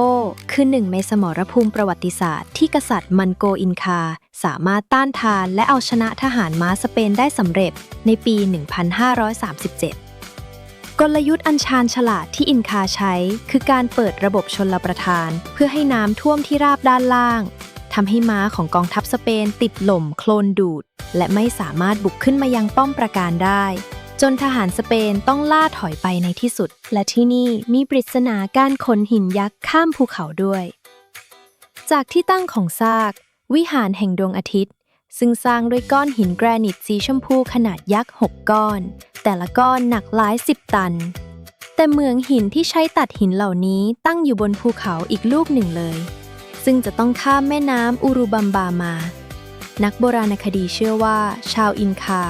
คือหนึ่งในสมรภูมิประวัติศาสตร์ที่กษัตริย์มันโกอินคาสามารถต้านทานและเอาชนะทหารม้าสเปนได้สำเร็จในปี 1537 กลยุทธ์อันชาญฉลาดที่อินคาใช้คือการเปิดระบบชลประทานเพื่อให้น้ำท่วมที่ราบด้านล่างทำให้ม้าของกองทัพสเปนติดหล่มโคลนดูดและไม่สามารถบุกขึ้นมายังป้อมปราการได้จนทหารสเปนต้องล่าถอยไปในที่สุดและที่นี่มีปริศนาการขนหินยักษ์ข้ามภูเขาด้วยจากที่ตั้งของซากวิหารแห่งดวงอาทิตย์ซึ่งสร้างด้วยก้อนหินแกรนิตสีชมพูขนาดยักษ์6ก้อนแต่ละก้อนหนักหลาย10 ตันแต่เหมืองหินที่ใช้ตัดหินเหล่านี้ตั้งอยู่บนภูเขาอีกลูกหนึ่งเลยซึ่งจะต้องข้ามแม่น้ำอูรุบัมบามานักโบราณคดีเชื่อว่าชาวอินคา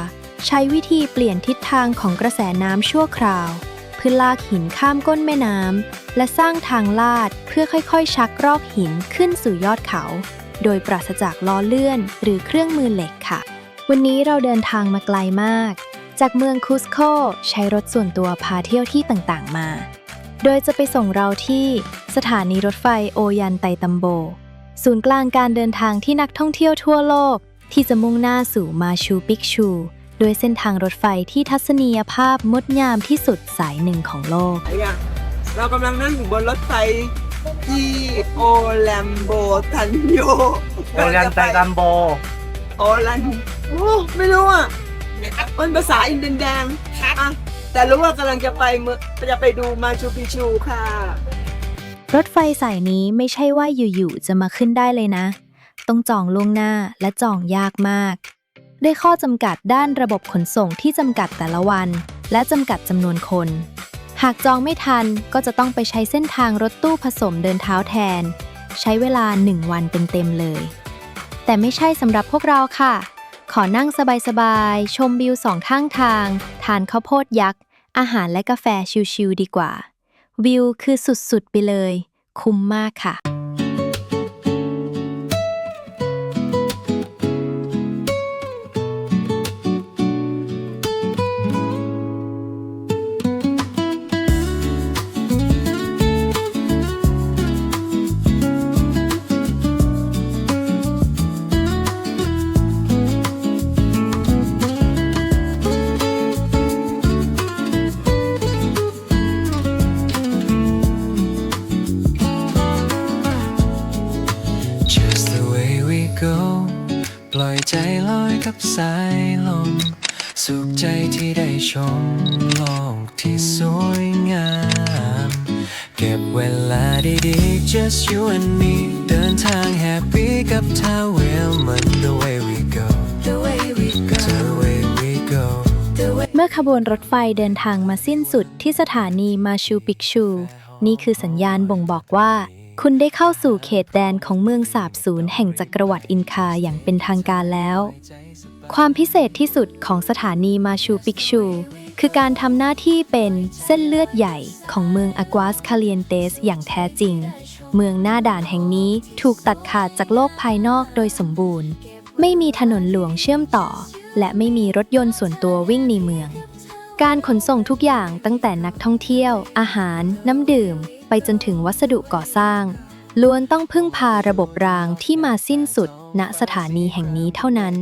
ใช้วิธีเปลี่ยนทิศทางของกระแสน้ำชั่วคราวเพื่อลากหินข้ามก้นแม่น้ำและสร้างทางลาดเพื่อค่อยๆชักรอกหินขึ้นสู่ยอดเขาโดยปราศจากล้อเลื่อนหรือเครื่องมือเหล็กค่ะวันนี้เราเดินทางมาไกลมากจากเมืองคุสโคใช้รถส่วนตัวพาเที่ยวที่ต่างๆมาโดยจะไปส่งเราที่สถานีรถไฟโอยันไตตัมโบศูนย์กลางการเดินทางที่นักท่องเที่ยวทั่วโลกที่จะมุ่งหน้าสู่มาชูปิกชูโดยเส้นทางรถไฟที่ทัศนียภาพงดงามที่สุดสายหนึ่งของโลกเรากำลังนั่งอยู่บนรถไฟที่โอแลมโบทันโย โอยันไตตัมโบ โอแลนโอ้ไม่รู้อ่ะมันภาษาอินเดียนแดงอ่ะแต่รู้ว่ากำลังจะไปดูมาชูปิชูค่ะ รถไฟสายนี้ไม่ใช่ว่าอยู่ๆจะมาขึ้นได้เลยนะต้องจองล่วงหน้าและจองยากมากด้วยข้อจำกัดด้านระบบขนส่งที่จำกัดแต่ละวันและจำกัดจำนวนคนหากจองไม่ทันก็จะต้องไปใช้เส้นทางรถตู้ผสมเดินเท้าแทนใช้เวลา1 วันเต็มๆเลยแต่ไม่ใช่สำหรับพวกเราค่ะขอนั่งสบายๆชมวิว2 ข้างทางทานข้าวโพดยักษ์อาหารและกาแฟชิลๆดีกว่าวิวคือสุดๆไปเลยคุ้มมากค่ะ Just the way we go ปล่อยใจลอยกับสายลมสุขใจที่ได้ชมโลกที่สวยงามเก็บเวลาดีๆ just you and me เดินทางแฮปปี้กับทาวเวลมัน the way we go the way we go the way we go เมื่อขบวนรถไฟเดินทางมาสิ้นสุดที่สถานีมาชูปิกชูนี่คือสัญญาณบ่งบอกว่าคุณได้เข้าสู่เขตแดนของเมืองสาบสูญแห่งจักรวรรดิอินคาอย่างเป็นทางการแล้วความพิเศษที่สุดของสถานีมาชูปิกชูคือการทำหน้าที่เป็นเส้นเลือดใหญ่ของเมืองอากวาสคาเลียนเตสอย่างแท้จริงเมืองหน้าด่านแห่งนี้ถูกตัดขาดจากโลกภายนอกโดยสมบูรณ์ไม่มีถนนหลวงเชื่อมต่อและไม่มีรถยนต์ส่วนตัววิ่งในเมืองการขนส่งทุกอย่างตั้งแต่นักท่องเที่ยวอาหารน้ำดื่มไปจนถึงวัสดุก่อสร้างล้วนต้องพึ่งพาระบบรางที่มาสิ้นสุดณสถานีแห่งนี้เท่านั้น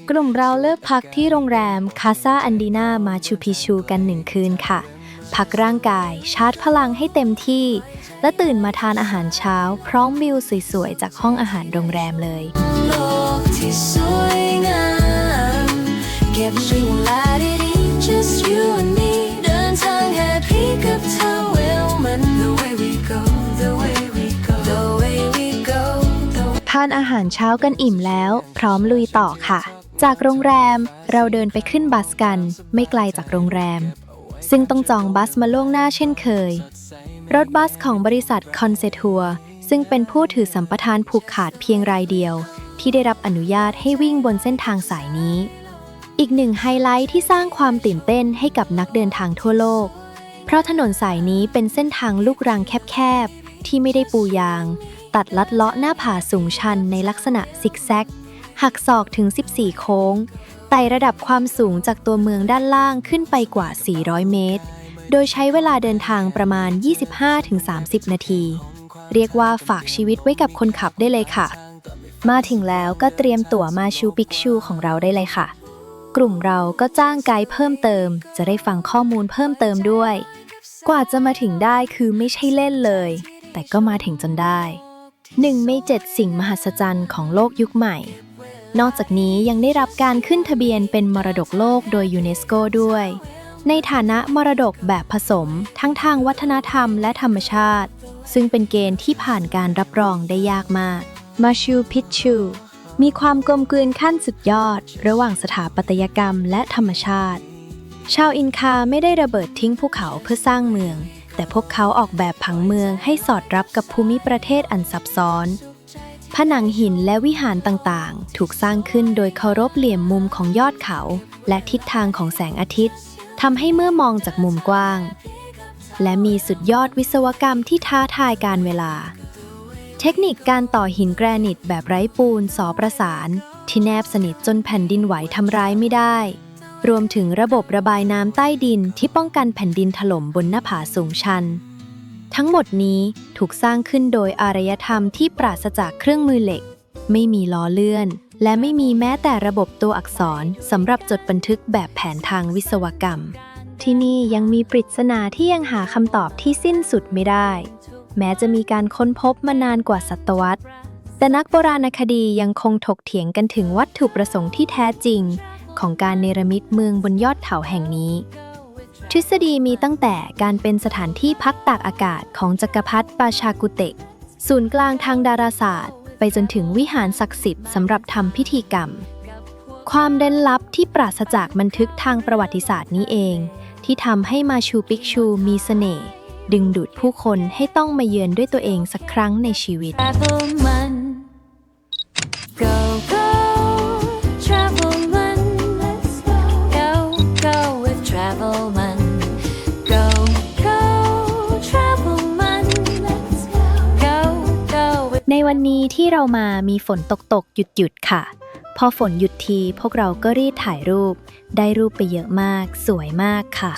กลุ่มเราเลือกพักที่โรงแรมคาซาอันดีนามาชูปิชูกัน1 คืนค่ะพักร่างกายชาร์จพลังให้เต็มที่และตื่นมาทานอาหารเช้าพร้อมวิวสวยๆจากห้องอาหารโรงแรมเลยโลกที่สวยงามเก็บช่วงเวลาดีๆ just you and me เดินทางแฮปปี้กับเธอเวลมัน the way we go the way we go the way we go ทานอาหารเช้ากันอิ่มแล้วพร้อมลุยต่อค่ะจากโรงแรมเราเดินไปขึ้นบัสกันไม่ไกลจากโรงแรมซึ่งต้องจองบัสมาล่วงหน้าเช่นเคยรถบัสของบริษัทคอนเซทัวร์ซึ่งเป็นผู้ถือสัมปทานผูกขาดเพียงรายเดียวที่ได้รับอนุญาตให้วิ่งบนเส้นทางสายนี้อีกหนึ่งไฮไลท์ที่สร้างความตื่นเต้นให้กับนักเดินทางทั่วโลกเพราะถนนสายนี้เป็นเส้นทางลูกรังแคบๆที่ไม่ได้ปูยางตัดลัดเลาะหน้าผาสูงชันในลักษณะซิกแซกหักศอกถึง14โค้งไต่ระดับความสูงจากตัวเมืองด้านล่างขึ้นไปกว่า400 เมตรโดยใช้เวลาเดินทางประมาณ 25-30 นาทีเรียกว่าฝากชีวิตไว้กับคนขับได้เลยค่ะมาถึงแล้วก็เตรียมตั๋วมาชูปิกชูของเราได้เลยค่ะ กลุ่มเราก็จ้างไกด์เพิ่มเติมจะได้ฟังข้อมูลเพิ่มเติมด้วย กว่าจะมาถึงได้คือไม่ใช่เล่นเลย แต่ก็มาถึงจนได้1 ใน 7 สิ่งมหัศจรรย์ของโลกยุคใหม่ นอกจากนี้ยังได้รับการขึ้นทะเบียนเป็นมรดกโลกโดยยูเนสโกด้วย ในฐานะมรดกแบบผสมทั้งทางวัฒนธรรมและธรรมชาติ ซึ่งเป็นเกณฑ์ที่ผ่านการรับรองได้ยากมากมาชูพิกชูมีความกลมกลืนขั้นสุดยอดระหว่างสถาปัตยกรรมและธรรมชาติ ชาวอินคาไม่ได้ระเบิดทิ้งภูเขาเพื่อสร้างเมือง แต่พวกเขาออกแบบผังเมืองให้สอดรับกับภูมิประเทศอันซับซ้อน ผนังหินและวิหารต่างๆถูกสร้างขึ้นโดยเคารพเหลี่ยมมุมของยอดเขาและทิศทางของแสงอาทิตย์ทำให้เมื่อมองจากมุมกว้างและมีสุดยอดวิศวกรรมที่ท้าทายการเวลาเทคนิคการต่อหินแกรนิตแบบไร้ปูนสอประสานที่แนบสนิทจนแผ่นดินไหวทำร้ายไม่ได้รวมถึงระบบระบายน้ำใต้ดินที่ป้องกันแผ่นดินถล่มบนหน้าผาสูงชันทั้งหมดนี้ถูกสร้างขึ้นโดยอารยธรรมที่ปราศจากเครื่องมือเหล็กไม่มีล้อเลื่อนและไม่มีแม้แต่ระบบตัวอักษรสำหรับจดบันทึกแบบแผนทางวิศวกรรมที่นี่ยังมีปริศนาที่ยังหาคำตอบที่สิ้นสุดไม่ได้แม้จะมีการค้นพบมานานกว่าศตวรรษแต่นักโบราณคดียังคงถกเถียงกันถึงวัตถุประสงค์ที่แท้จริงของการเนรมิตเมืองบนยอดเขาแห่งนี้ทฤษฎีมีตั้งแต่การเป็นสถานที่พักตากอากาศของจักรพรรดิปาชากุเตกศูนย์กลางทางดาราศาสตร์ไปจนถึงวิหารศักดิ์สิทธิ์สำหรับทำพิธีกรรมความเร้นลับที่ปราศจากบันทึกทางประวัติศาสตร์นี้เองที่ทำให้มาชูปิกชูมีเสน่ห์ดึงดูดผู้คนให้ต้องมาเยือนด้วยตัวเองสักครั้งในชีวิต Travelman Go go Travelman Let's go Go go with Travelman Go go Travelman Let's go Go go with ในวันนี้ที่เรามามีฝนตกหยุดค่ะพอฝนหยุดทีพวกเราก็รีบถ่ายรูปได้รูปไปเยอะมากสวยมากค่ะ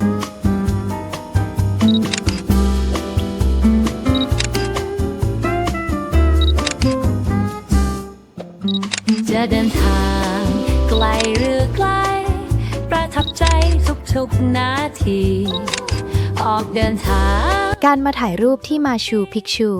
จะเดินทางไกลหรือไกลประทับใจทุกๆนาทีออกเดินทาง การมาถ่ายรูปที่มาชูพิกชู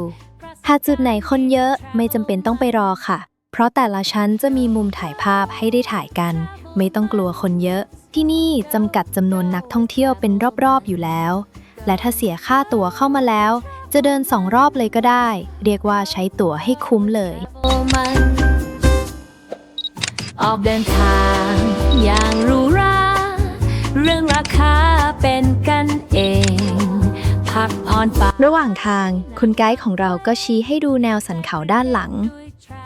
หากจุดไหนคนเยอะไม่จำเป็นต้องไปรอค่ะเพราะแต่ละชั้นจะมีมุมถ่ายภาพให้ได้ถ่ายกันไม่ต้องกลัวคนเยอะที่นี่จำกัดจำนวนนักท่องเที่ยวเป็นรอบๆอยู่แล้วและถ้าเสียค่าตั๋วเข้ามาแล้วจะเดิน2 รอบเลยก็ได้เรียกว่าใช้ตั๋วให้คุ้มเลยออกเดินทางอย่างหรูหราเรื่องราคาเป็นกันเองพักผ่อนปะ ระหว่างทางคุณไกด์ของเราก็ชี้ให้ดูแนวสันเขาด้านหลัง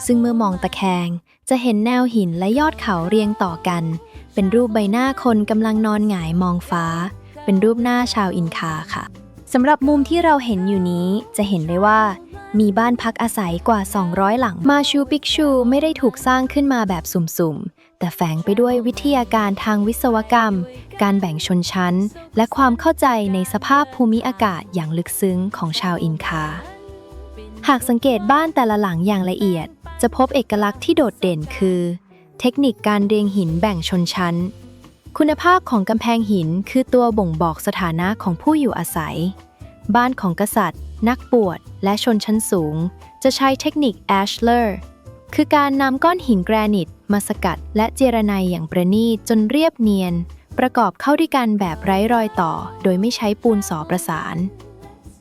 ซึ่งเมื่อมองตะแคงจะเห็นแนวหินและยอดเขาเรียงต่อกันเป็นรูปใบหน้าคนกำลังนอนหงายมองฟ้าเป็นรูปหน้าชาวอินคาค่ะสำหรับมุมที่เราเห็นอยู่นี้จะเห็นได้ว่ามีบ้านพักอาศัยกว่า200หลังมาชูปิกชูไม่ได้ถูกสร้างขึ้นมาแบบสุ่มๆแต่แฝงไปด้วยวิทยาการทางวิศวกรรมการแบ่งชนชั้นและความเข้าใจในสภาพภูมิอากาศอย่างลึกซึ้งของชาวอินคาหากสังเกตบ้านแต่ละหลังอย่างละเอียดจะพบเอกลักษณ์ที่โดดเด่นคือเทคนิคการเรียงหินแบ่งชนชั้นคุณภาพของกำแพงหินคือตัวบ่งบอกสถานะของผู้อยู่อาศัยบ้านของกษัตริย์นักบวชและชนชั้นสูงจะใช้เทคนิคแอชเลอร์คือการนำก้อนหินแกรนิตมาสกัดและเจรไนอย่างประณีตจนเรียบเนียนประกอบเข้าด้วยกันแบบไร้รอยต่อโดยไม่ใช้ปูนสอประสาน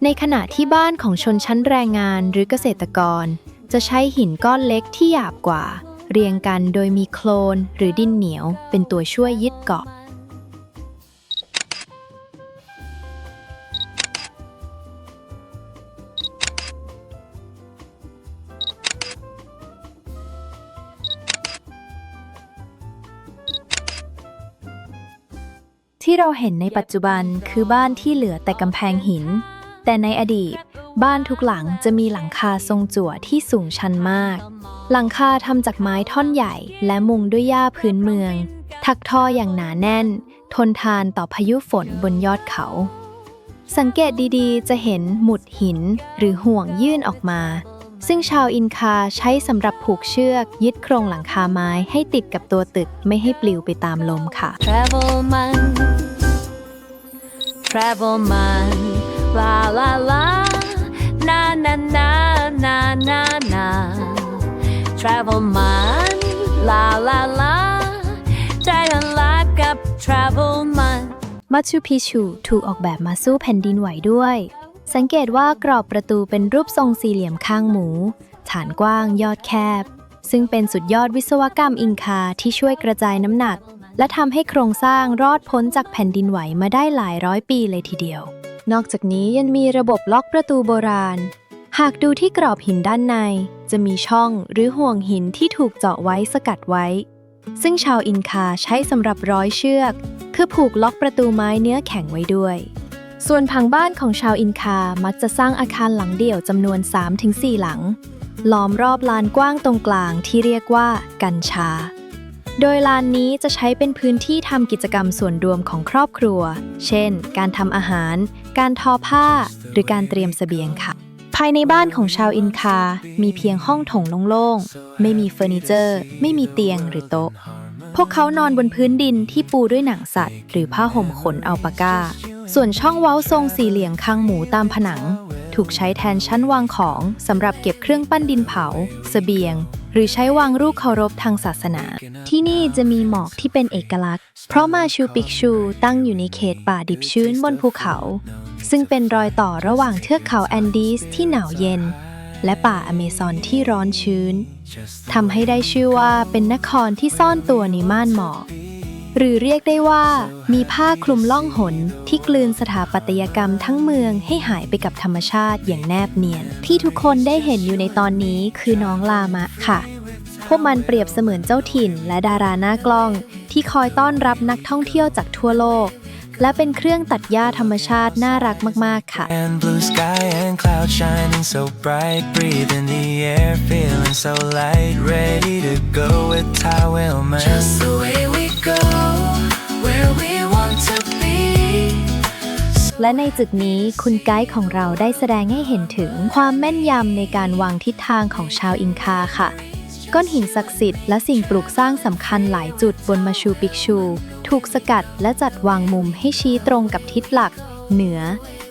ในขณะที่บ้านของชนชั้นแรงงานหรือเกษตรกรจะใช้หินก้อนเล็กที่หยาบกว่าเรียงกันโดยมีโคลนหรือดินเหนียวเป็นตัวช่วยยึดเกาะที่เราเห็นในปัจจุบันคือบ้านที่เหลือแต่กำแพงหินแต่ในอดีตบ้านทุกหลังจะมีหลังคาทรงจั่วที่สูงชันมากหลังคาทำจากไม้ท่อนใหญ่และมุงด้วยหญ้าพื้นเมืองถักทออย่างหนาแน่นทนทานต่อพายุฝนบนยอดเขาสังเกตดีๆจะเห็นหมุดหินหรือห่วงยื่นออกมา ซึ่งชาวอินคาใช้สำหรับผูกเชือกยึดโครงหลังคาไม้ให้ติดกับตัวตึกไม่ให้ปลิวไปตามลมค่ะ Travel man, travel man, la la la, na na na na na na. Travel man, la la la, ใจละลากับ travel man. มัชูพิชูถูกออกแบบมาสู้แผ่นดินไหวด้วย สังเกตว่ากรอบประตูเป็นรูปทรงสี่เหลี่ยมข้างหมู ฐานกว้างยอดแคบ ซึ่งเป็นสุดยอดวิศวกรรมอินคาที่ช่วยกระจายน้ำหนัก และทำให้โครงสร้างรอดพ้นจากแผ่นดินไหวมาได้หลายร้อยปีเลยทีเดียว นอกจากนี้ยังมีระบบล็อกประตูโบราณ หากดูที่กรอบหินด้านใน จะมีช่องหรือห่วงหินที่ถูกเจาะไว้สกัดไว้ ซึ่งชาวอินคาใช้สำหรับร้อยเชือกคือผูกล็อกประตูไม้เนื้อแข็งไว้ด้วย ส่วนผังบ้านของชาวอินคามักจะสร้างอาคารหลังเดี่ยวจำนวน 3-4 หลัง ล้อมรอบลานกว้างตรงกลางที่เรียกว่ากัญชา โดยลานนี้จะใช้เป็นพื้นที่ทำกิจกรรมส่วนรวมของครอบครัว เช่น การทำอาหาร การทอผ้า หรือการเตรียมเสบียงค่ะ ภายในบ้านของชาวอินคา มีเพียงห้องโถงโล่งๆ ไม่มีเฟอร์นิเจอร์ ไม่มีเตียงหรือโต๊ะ พวกเขานอนบนพื้นดินที่ปูด้วยหนังสัตว์ หรือผ้าห่มขนอัลปาก้า ส่วนช่องเว้าทรงสี่เหลี่ยมคางหมูตามผนัง ถูกใช้แทนชั้นวางของสำหรับเก็บเครื่องปั้นดินเผา เสบียง หรือใช้วางรูปเคารพทางศาสนา ที่นี่จะมีหมอกที่เป็นเอกลักษณ์ เพราะมาชูปิกชูตั้งอยู่ในเขตป่าดิบชื้นบนภูเขา ซึ่งเป็นรอยต่อระหว่างเทือกเขาแอนดีสที่หนาวเย็น และป่าอเมซอนที่ร้อนชื้นทำให้ได้ชื่อว่าเป็นนครที่ซ่อนตัวในม่านหมอก หรือเรียกได้ว่ามีผ้าคลุมล่องหนที่กลืนสถาปัตยกรรมทั้งเมืองให้หายไปกับธรรมชาติอย่างแนบเนียน ที่ทุกคนได้เห็นอยู่ในตอนนี้คือน้องลามะค่ะ พวกมันเปรียบเสมือนเจ้าถิ่นและดาราหน้ากล้องที่คอยต้อนรับนักท่องเที่ยวจากทั่วโลก และเป็นเครื่องตัดหญ้าธรรมชาติน่ารักมากๆค่ะ And blue sky and clouds shining so bright, breathing the air, feeling so light, ready to go with Taiwan. Just the way we go, where we want to be. และในจุดนี้คุณไกด์ของเราได้แสดงให้เห็นถึงความแม่นยำในการวางทิศทางของชาวอินคาค่ะ ก้อนหินศักดิ์สิทธิ์และสิ่งปลูกสร้างสำคัญหลายจุดบนมาชูปิกชูถูกสกัดและจัดวางมุมให้ชี้ตรงกับทิศหลัก เหนือ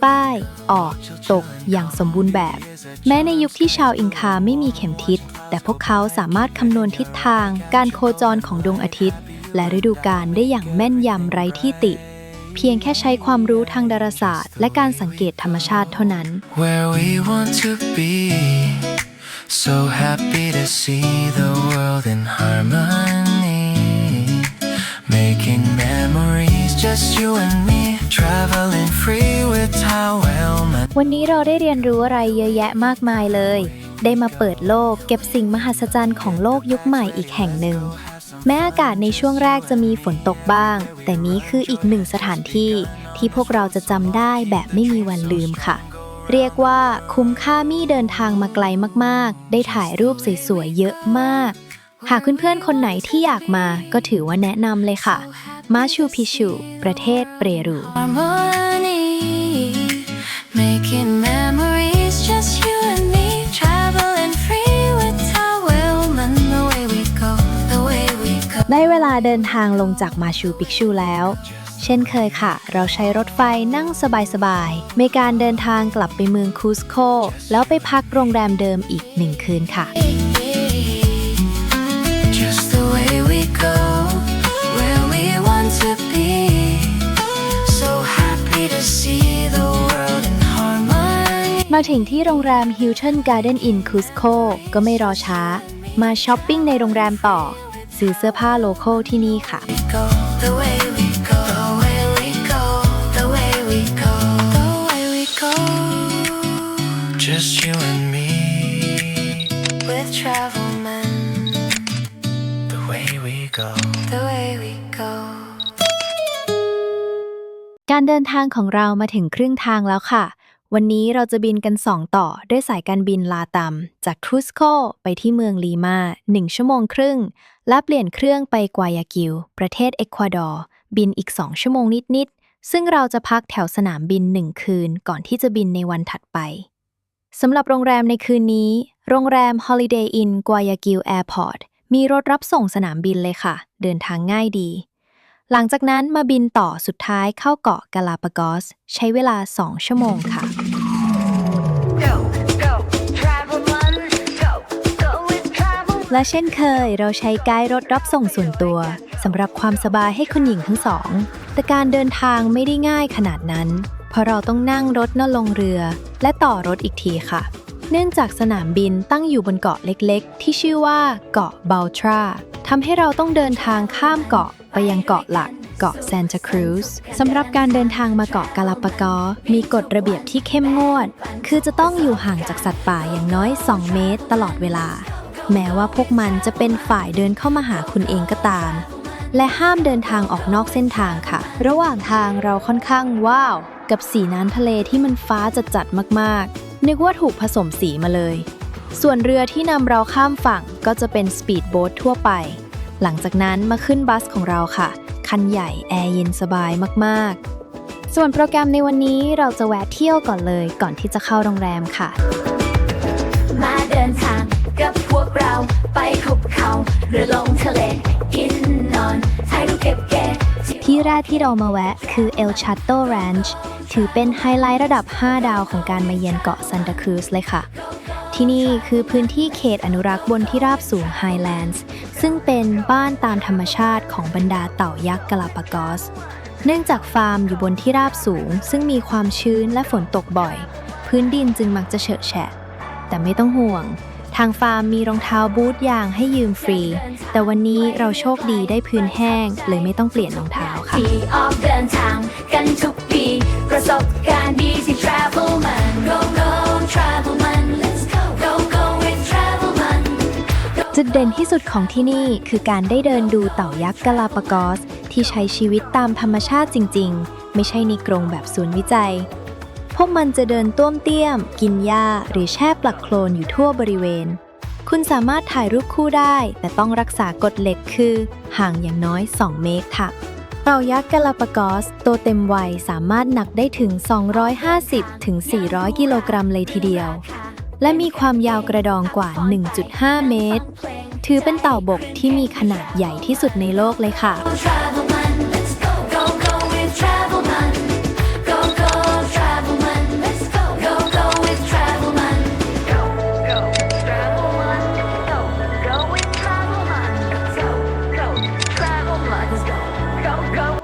ใต้ ออก ตกอย่างสมบูรณ์แบบ แม้ในยุคที่ชาวอินคาไม่มีเข็มทิศ แต่พวกเขาสามารถคำนวณทิศทางการโคจรของดวงอาทิตย์ และฤดูกาลได้อย่างแม่นยำไร้ที่ติ เพียงแค่ใช้ความรู้ทางดาราศาสตร์และการสังเกตธรรมชาติเท่านั้น Where we want to be, so happy to see the world in harmony, making memories, just you and me, traveling free with Taiwan. วันนี้เราได้เรียนรู้อะไรเยอะแยะมากมายเลย ได้มาเปิดโลกเก็บสิ่งมหัศจรรย์ของโลกยุคใหม่อีกแห่งหนึ่ง แม้อากาศในช่วงแรกจะมีฝนตกบ้าง แต่นี้คืออีกหนึ่งสถานที่ที่พวกเราจะจำได้แบบไม่มีวันลืมค่ะ เรียกว่าคุ้มค่ามี่เดินทางมาไกลมากๆ ได้ถ่ายรูปสวยๆเยอะมาก หากเพื่อนๆคนไหนที่อยากมาก็ถือว่าแนะนำเลยค่ะ มาชูพิชู ประเทศเปรู Harmony, making memories, just you and me, traveling free with Taiwan. The way we go, the way we go. ได้เวลาเดินทางลงจากมาชูปิกชูแล้ว เช่นเคยค่ะ เราใช้รถไฟนั่งสบายๆในการเดินทางกลับไปเมืองคูสโคแล้วไปพักโรงแรมเดิมอีก1 คืนค่ะ Just the way we go, where we want to be. So happy to see the world in harmony. มาถึงที่โรงแรม Hilton Garden Inn Cusco ก็ไม่รอช้า มาช้อปปิ้งในโรงแรมต่อ ซื้อเสื้อผ้าโลคอลที่นี่ค่ะ Go the way we go, the way we go, the way we go, the way we go. Just you and me, With travel man, the way we go. the way we go. การเดินทางของเรามาถึงครึ่งทางแล้วค่ะ วันนี้เราจะบินกัน 2 ต่อด้วยสายการบินลาตัมจากครูสโคไปที่เมืองลีมา1 ชั่วโมงครึ่ง และเปลี่ยนเครื่องไปกวายากิว ประเทศเอกวาดอร์ บินอีก 2 ชั่วโมงนิดๆ ซึ่งเราจะพักแถวสนามบิน1 คืนก่อนที่จะบินในวันถัดไป สำหรับโรงแรมในคืนนี้โรงแรม Holiday Inn Guayaquil Airport มีรถรับส่งสนามบินเลยค่ะเดินทางง่ายดีหลังจากนั้นมาบินต่อสุดท้ายเข้าเกาะกาลาปากอสใช้เวลา2 ชั่วโมงค่ะ และเช่นเคยเราใช้ไกด์รถรับส่งส่วนตัวสำหรับความสบายให้คุณหญิงทั้งสองแต่การเดินทางไม่ได้ง่ายขนาดนั้นเพราะเราต้องนั่งรถน่ะลงเรือและต่อรถอีกทีค่ะเนื่องจากสนามบินตั้งอยู่บนเกาะเล็กๆที่ชื่อว่าเกาะบัลทราทำให้เราต้องเดินทางข้ามเกาะไปยังเกาะหลักเกาะซานตาครูซสำหรับการเดินทางมาเกาะกาลาปากอสมีกฎระเบียบที่เข้มงวดคือจะต้องอยู่ห่างจากสัตว์ป่าอย่างน้อย2 เมตรตลอดเวลาแม้ว่าพวกมันจะเป็นฝ่ายเดินเข้ามาหาคุณเองก็ตามและห้ามเดินทางออกนอกเส้นทางค่ะระหว่างทางเราค่อนข้างว้าวกับสีน้ำทะเลที่มันฟ้าจัดๆมากๆนึกว่าถูกผสมสีมาเลยส่วนเรือที่นำเราข้ามฝั่งก็จะเป็นสปีดโบ๊ททั่วไปหลังจากนั้นมาขึ้นบัสของเราค่ะคันใหญ่แอร์เย็นสบายมากๆส่วนโปรแกรมในวันนี้เราจะแวะเที่ยวก่อนเลยก่อนที่จะเข้าโรงแรมค่ะมาเดินทางกับพวกเราไปหุบเขาหรือลงทะเลกินนอนถ่ายรูปเก็บเก๋ ที่แรกที่เรามาแวะคือ El Chato Ranch ถือเป็นไฮไลท์ระดับ5 ดาวของการมาเยือนเกาะซันตาครูซเลยค่ะที่นี่คือพื้นที่เขตอนุรักษ์บนที่ราบสูง Highlands ซึ่งเป็นบ้านตามธรรมชาติของบรรดาเต่ายักษ์กาลาปากอสเนื่องจากฟาร์มอยู่บนที่ราบสูงซึ่งมีความชื้นและฝนตกบ่อยพื้นดินจึงมักจะเฉอะแฉะแต่ไม่ต้องห่วงทางฟาร์มมีรองเท้าบูทยางให้ยืมฟรีแต่วันนี้เราโชคดีได้พื้นแห้งเลยไม่ต้องเปลี่ยนรองเท้าค่ะที่ออกเดินทางกันทุกปีประสบการณ์ดีที่ Travel Man Go Go Travel Man Let's go Go Go with Travel Man จุดเด่นที่สุดของที่นี่คือการได้เดินดูเต่ายักษ์กาลาปากอสที่ใช้ชีวิตตามธรรมชาติจริงๆไม่ใช่ในกรงแบบศูนย์วิจัยพวกมันจะเดินต้วมเตี้ยมกินหญ้าหรือแช่ปลักโคลนอยู่ทั่วบริเวณคุณสามารถถ่ายรูปคู่ได้แต่ต้องรักษากฎเหล็กคือห่างอย่างน้อย2 เมตรค่ะเต่ายักษ์กาลาปากอสโตเต็มวัยสามารถหนักได้ถึง250 ถึง 400 กิโลกรัมเลยทีเดียวและมีความยาวกระดองกว่า 1.5 เมตรถือเป็นเต่าบกที่มีขนาดใหญ่ที่สุดในโลกเลยค่ะ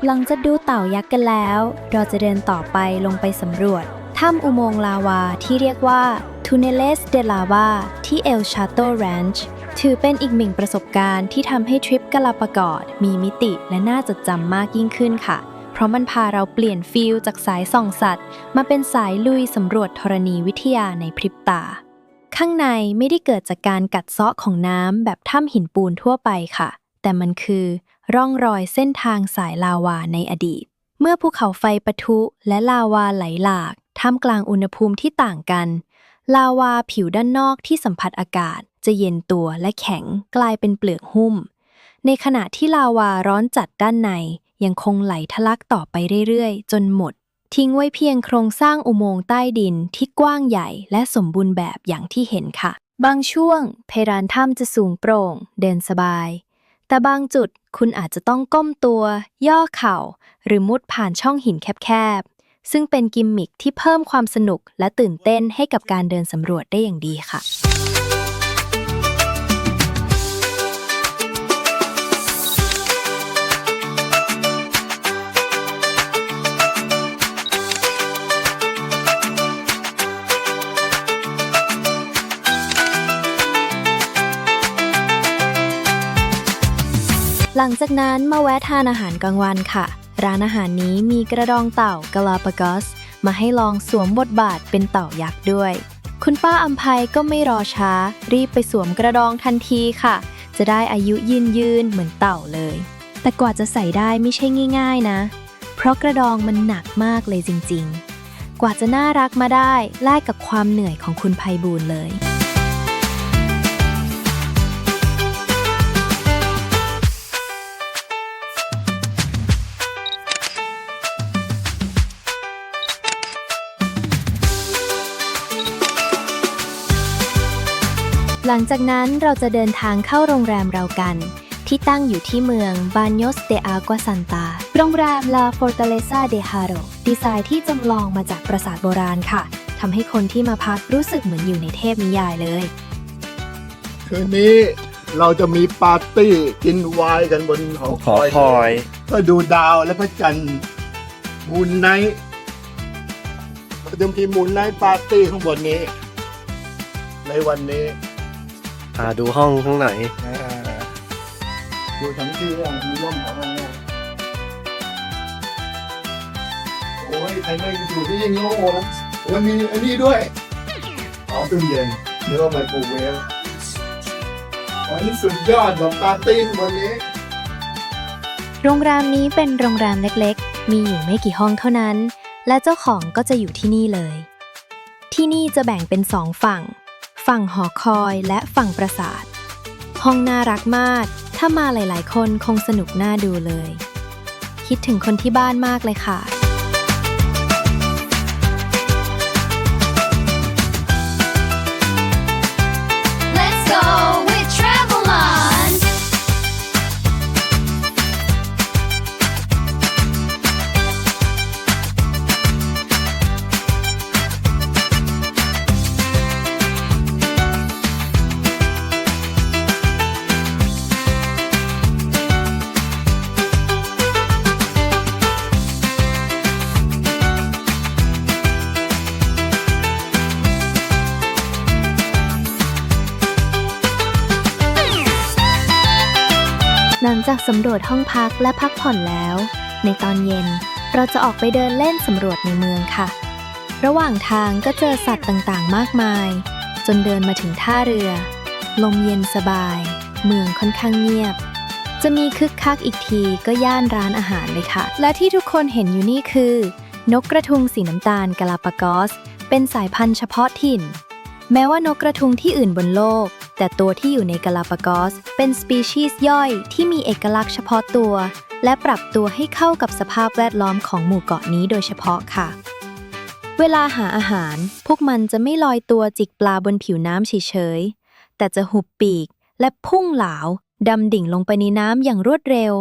หลังจากดูเต่ายักษ์กันแล้วเราจะเดินต่อไปลงไปสำรวจถ้ำอุโมงค์ลาวาที่เรียกว่า Túneles de Lava ที่ El Chato Ranch ถือเป็นอีกหนึ่งประสบการณ์ที่ทำให้ทริปกาลาปากอสมีมิติและน่าจดจำมากยิ่งขึ้นค่ะเพราะมันพาเราเปลี่ยนฟีลจากสายส่องสัตว์มาเป็นสายลุยสำรวจธรณีวิทยาในพริบตาข้างในไม่ได้เกิดจากการกัดเซาะของน้ำแบบถ้ำหินปูนทั่วไปค่ะแต่มันคือร่องรอยเส้นทางสายลาวาในอดีตเมื่อภูเขาไฟปะทุและลาวาไหลหลากท่ามกลางอุณหภูมิที่ต่างกันลาวาผิวด้านนอกที่สัมผัสอากาศจะเย็นตัวและแข็งกลายเป็นเปลือกหุ้มในขณะที่ลาวาร้อนจัดด้านในยังคงไหลทะลักต่อไปเรื่อยๆจนหมดทิ้งไว้เพียงโครงสร้างอุโมงค์ใต้ดินที่กว้างใหญ่และสมบูรณ์แบบอย่างที่เห็นค่ะบางช่วงเพดานถ้ำจะสูงโปร่งเดินสบายแต่บางจุดคุณอาจจะต้องก้มตัวย่อเข่าหรือมุดผ่านช่องหินแคบๆซึ่งเป็นกิมมิคที่เพิ่มความสนุกและตื่นเต้นให้กับการเดินสำรวจได้อย่างดีค่ะหลังจากนั้นมาแวะทานอาหารกลางวันค่ะร้านอาหารนี้มีกระดองเต่ากาลาปากอสมาให้ลองสวมบทบาทเป็นเต่ายักษ์ด้วยคุณป้าอำไพก็ไม่รอช้ารีบไปสวมกระดองทันทีค่ะจะได้อายุยืนเหมือนเต่าเลยแต่กว่าจะใส่ได้ไม่ใช่ง่ายๆนะเพราะกระดองมันหนักมากเลยจริงๆกว่าจะน่ารักมาได้แลกกับความเหนื่อยของคุณไพบูลย์เลย หลังจากนั้นเราจะเดินทางเข้าโรงแรมเรากัน ที่ตั้งอยู่ที่เมือง Baños de Agua Santa โรงแรม La Fortaleza de Haro ดีไซน์ที่จำลองมาจากปราสาทโบราณค่ะทำให้คนที่มาพักรู้สึกเหมือนอยู่ในเทพนิยายเลย คืนนี้เราจะมีปาร์ตี้กินไวน์กันบนหอคอยก็ดูดาวและพระจันทร์มูนไนท์เราจะมีมูนไนท์ปาร์ตี้ข้างบนนี้ ในวันนี้ ดูห้องข้างไหน ดูทั้งที่มีร่มของเราเนี่ยโอ้ยใครไม่อยู่ที่ยังโง่นะโอ้ยมีอันนี้ด้วยตู้เย็นเนื้อไมโครเวฟวันนี้สุดยอดแบบปาร์ตี้วันนี้ โรงแรมนี้เป็นโรงแรมเล็กๆ มีอยู่ไม่กี่ห้องเท่านั้น และเจ้าของก็จะอยู่ที่นี่เลย ที่นี่จะแบ่งเป็นสองฝั่ง ฝั่งหอคอยและฝั่งปราสาท ห้องน่ารักมาก ถ้ามาหลายๆคนคงสนุกน่าดูเลย คิดถึงคนที่บ้านมากเลยค่ะ Let's go with Travel Month. หลังจากสำรวจห้องพักและพักผ่อนแล้ว ในตอนเย็นเราจะออกไปเดินเล่นสำรวจในเมืองค่ะ ระหว่างทางก็เจอสัตว์ต่างๆมากมาย จนเดินมาถึงท่าเรือ ลมเย็นสบาย เมืองค่อนข้างเงียบ จะมีคึกคักอีกทีก็ย่านร้านอาหารเลยค่ะ และที่ทุกคนเห็นอยู่นี่คือ นกกระทุงสีน้ำตาลกาลาปากอส เป็นสายพันธุ์เฉพาะถิ่น แม้ว่านกกระทุงที่อื่นบนโลก แต่ตัวที่อยู่ในกาลาปากอสเป็นสปีชีส์ย่อยที่มีเอกลักษณ์เฉพาะตัว และปรับตัวให้เข้ากับสภาพแวดล้อมของหมู่เกาะนี้โดยเฉพาะค่ะ เวลาหาอาหารพวกมันจะไม่ลอยตัวจิกปลาบนผิวน้ำเฉยๆ แต่จะหุบปีกและพุ่งเหลาดำดิ่งลงไปในน้ำอย่างรวดเร็ว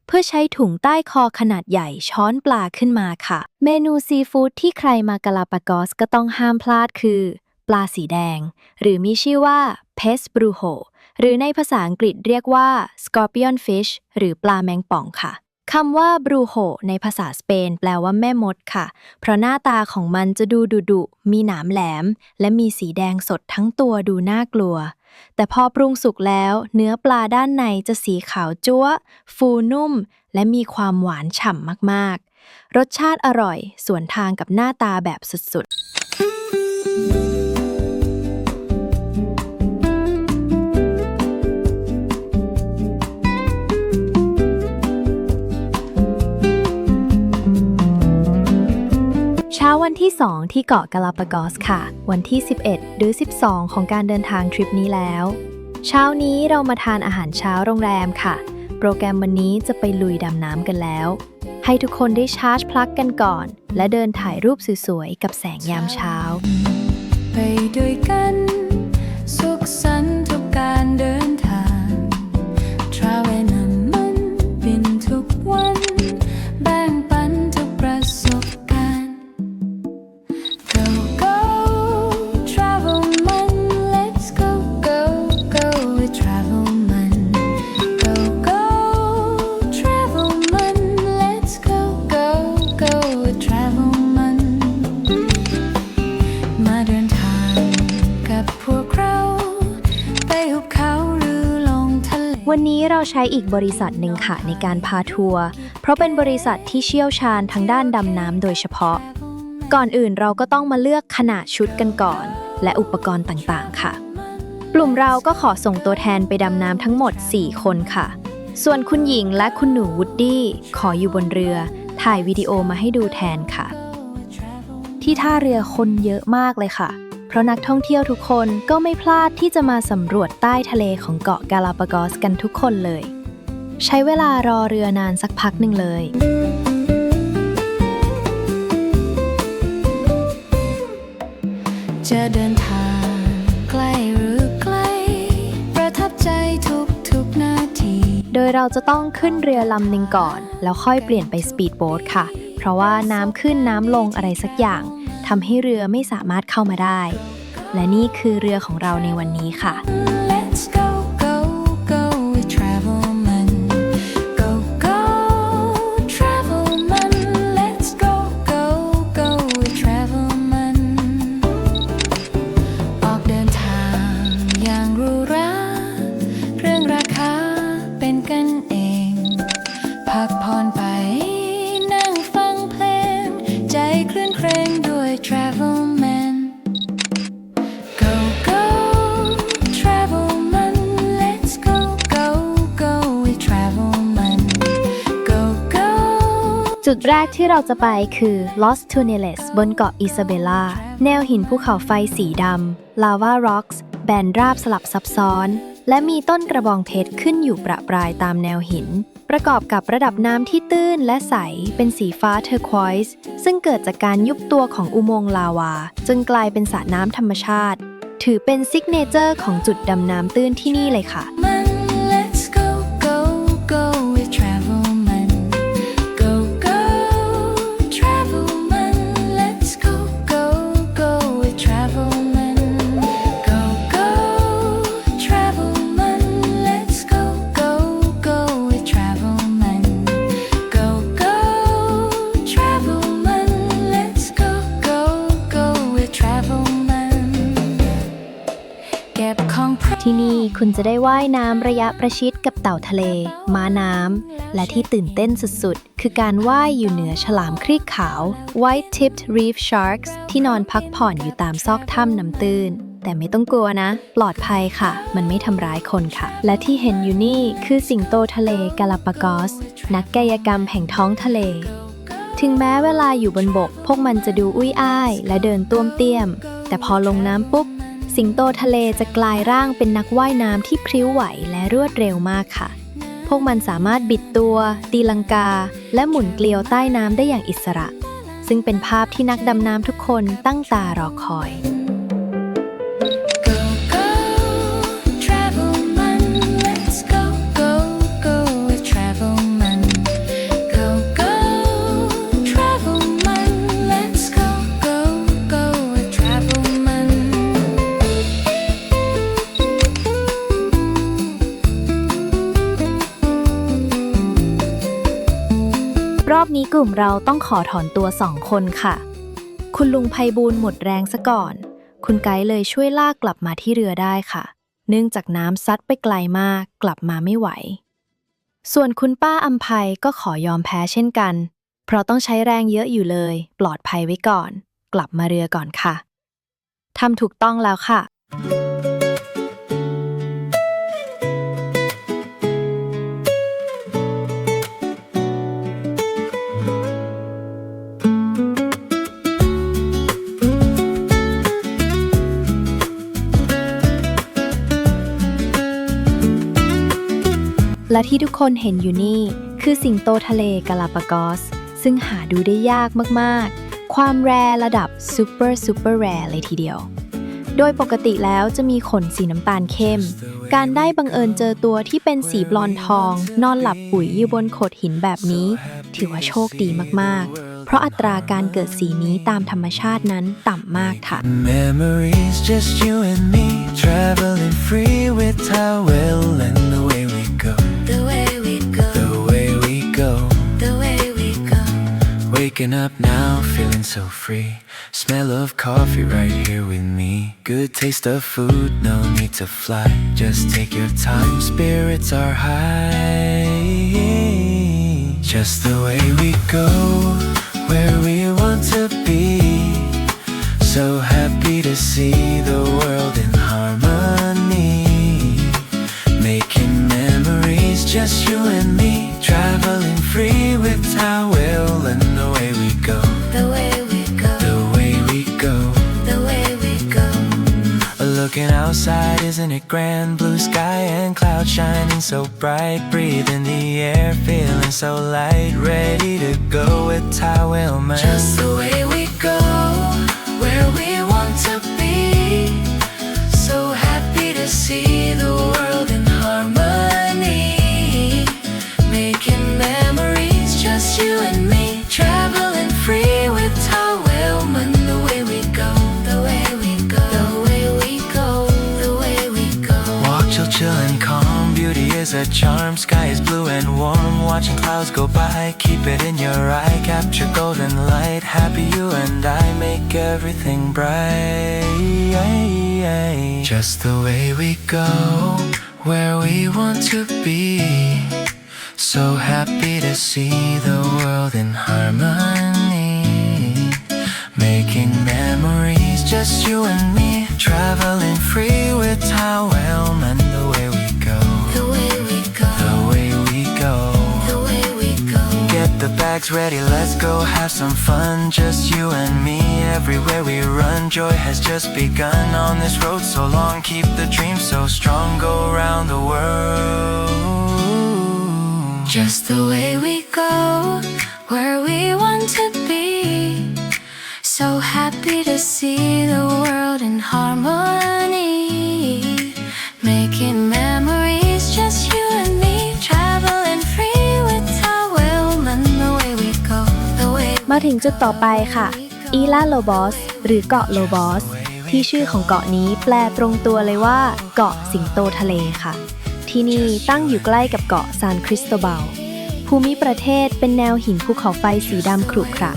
เพื่อใช้ถุงใต้คอขนาดใหญ่ช้อนปลาขึ้นมาค่ะ เมนูซีฟู้ดที่ใครมากาลาปากอสก็ต้องห้ามพลาดคือปลาสีแดงหรือมีชื่อว่า Pez Brujo หรือในภาษาอังกฤษเรียกว่า Scorpion Fish หรือปลาแมงป่องค่ะคำว่า Brujo ในภาษาสเปนแปลว่าแม่มดค่ะเพราะหน้าตาของมันจะดูดุๆมีหนามแหลมและมีสีแดงสดทั้งตัวดูน่ากลัวแต่พอปรุงสุกแล้วเนื้อปลาด้านในจะสีขาวจั๊วะฟูนุ่มและมีความหวานฉ่ำมากๆรสชาติอร่อยสวนทางกับหน้าตาแบบสุดๆเช้าวันที่ 2 ที่เกาะกาลาปากอสค่ะวันที่ 11 หรือ 12 ของการเดินทางทริปนี้แล้วเช้านี้เรามาทานอาหารเช้าโรงแรมค่ะโปรแกรมวันนี้จะไปลุยดำน้ำกันแล้วให้ทุกคนได้ชาร์จพลั๊กกันก่อนและเดินถ่ายรูปสวยๆกับแสงยามเช้าไปด้วยกันสุขสันต์ทุกการเดินทาง Travel นั้นมันบินทุกวันแบ่งปันทุกประสบการณ์ Go go Travel มัน Let's go go go with Travel มัน Go go Travel มัน Let's go go go with Travel มันมาเดินทางกับพวกเราไปหุบเขาหรือลงทะเล วันนี้เราใช้อีกบริษัทหนึ่งค่ะในการพาทัวร์เพราะเป็นบริษัทที่เชี่ยวชาญทางด้านดำน้ำโดยเฉพาะก่อนอื่นเราก็ต้องมาเลือกขนาดชุดกันก่อนและอุปกรณ์ต่างๆค่ะกลุ่มเราก็ขอส่งตัวแทนไปดำน้ำทั้งหมด 4 คนค่ะส่วนคุณหญิงและคุณหนูวูดดี้ขออยู่บนเรือถ่ายวิดีโอมาให้ดูแทนค่ะที่ท่าเรือคนเยอะมากเลยค่ะเพราะนักท่องเที่ยวทุกคนก็ไม่พลาดที่จะมาสำรวจใต้ทะเลของเกาะกาลาปากอสกันทุกคนเลยใช้เวลารอเรือนานสักพักหนึ่งเลยจะเดินทางไกลหรือไกล โดยเราจะต้องขึ้นเรือลำหนึ่งก่อนแล้วค่อยเปลี่ยนไปสปีดโบ๊ทค่ะเพราะว่าน้ำขึ้นน้ำลงอะไรสักอย่างทำให้เรือไม่สามารถเข้ามาได้และนี่คือเรือของเราในวันนี้ค่ะ Let's go, go, go with Travelman. Go, go, Travelman. Let's go, go, go with Travelman. ออกเดินทางอย่างหรูหราเรื่องราคาเป็นกันเอง พักผ่อนไปนั่งฟังเพลงใจคลื่นเครงด้วย Travelman.Go, go, Travelman. Let's go, go, go with Travelman. Go, go. จุดแรกที่เราจะไปคือ Los Tuneles บนเกาะอิซาเบลาแนวหินภูเขาไฟสีดำ Lava Rocks แบนราบสลับซับซ้อน และมีต้นกระบองเพชรขึ้นอยู่ประปรายตามแนวหิน ประกอบกับระดับน้ำที่ตื้นและใสเป็นสีฟ้าเทอร์ควอยซ์ซึ่งเกิดจากการยุบตัวของอุโมงค์ลาวาจนกลายเป็นสระน้ำธรรมชาติถือเป็นซิกเนเจอร์ของจุดดำน้ำตื้นที่นี่เลยค่ะ Let's go, go, go with Travelman. Go, go, Travelman. Let's go, go, go with Travelman. Go, go, Travelman. Let's go, go, go with Travelman. Go, go, Travelman. Let's go, go, go with Travelman.เก็บของที่นี่คุณจะได้ว่ายน้ำระยะประชิดกับเต่าทะเลม้าน้ำและที่ตื่นเต้นสุดๆคือการว่ายอยู่เหนือฉลามครีบขาว White-tipped reef sharks ที่นอนพักผ่อนอยู่ตามซอกถ้ำน้ำตื้นแต่ไม่ต้องกลัวนะปลอดภัยค่ะมันไม่ทำร้ายคนค่ะและที่เห็นอยู่นี่คือสิงโตทะเลกาลาปากอสนักกายกรรมแห่งท้องทะเลถึงแม้เวลาอยู่บนบกพวกมันจะดูอุ้ยอ้ายและเดินต้วมเตี้ยมแต่พอลงน้ำปุ๊บสิงโตทะเลจะกลายร่างเป็นนักว่ายน้ำที่พริ้วไหวและรวดเร็วมากค่ะพวกมันสามารถบิดตัวตีลังกาและหมุนเกลียวใต้น้ำได้อย่างอิสระซึ่งเป็นภาพที่นักดำน้ำทุกคนตั้งตารอคอย Go, go, Travelman. Let's go, go, go with Travelman. Go, go, Travelman. Let's go, go, go with Travelman.รอบนี้กลุ่มเราต้องขอถอนตัว2 คนค่ะคุณลุงไพบูลย์หมดแรงซะก่อนคุณไกด์เลยช่วยลากกลับมาที่เรือได้ค่ะเนื่องจากน้ำซัดไปไกลมากกลับมาไม่ไหวส่วนคุณป้าอำไพก็ขอยอมแพ้เช่นกันเพราะต้องใช้แรงเยอะอยู่เลยปลอดภัยไว้ก่อนกลับมาเรือก่อนค่ะทำถูกต้องแล้วค่ะ และที่ทุกคนเห็นอยู่นี่คือสิงโตทะเลกาลาปากอสซึ่งหาดูได้ยากมากๆความแรระดับsuperแรเลยทีเดียวโดยปกติแล้วจะมีขนสีน้ำตาลเข้มการได้บังเอิญเจอตัวที่เป็นสีบลอนด์ทองนอนหลับปุ๋ยอยู่บนโขดหินแบบนี้ถือว่าโชคดีมากๆเพราะอัตราการเกิดสีนี้ตามธรรมชาตินั้นต่ำมากค่ะ Memories just you and me traveling free with Towel and the way we go The way we go, the way we go the way we go. waking up now feeling so free smell of coffee right here with me good taste of food no need to fly just take your time spirits are high just the way we go where we want to be so happy to see the world in harmony making memories just you and me traveling free with Towel and the way we go The way we go, the way we go the way we go. looking outside isn't it grand blue sky and clouds shining so bright breathe in the air feeling so light ready to go with Towel man Just the way we go, where we want to be. So happy to see the world in harmony. a charm. Sky is blue and warm. Watching clouds go by. Keep it in your eye. Capture golden light. Happy you and I make everything bright. Just the way we go, where we want to be. So happy to see the world in harmony. Making memories, just you and me. Traveling free with Towel and the way we go. The way we go, The way we go. the way we go. Get the bags ready, let's go have some fun. Just you and me, everywhere we run. Joy has just begun on this road so long. Keep the dream so strong, go around the world. Just the way we go, where we want to be. So happy to see the world in harmony. Making memories, just you and me. Traveling free with Towel and the way we go, the way มาถึงจุดต่อไปค่ะอีลาโลบอสหรือเกาะโลบอสที่ชื่อของเกาะนี้แปลตรงตัวเลยว่าเกาะสิงโตทะเลค่ะที่นี่ตั้งอยู่ใกล้กับเกาะซานคริสโตบัลภูมิประเทศเป็นแนวหินภูเขาไฟสีดำขรุขระ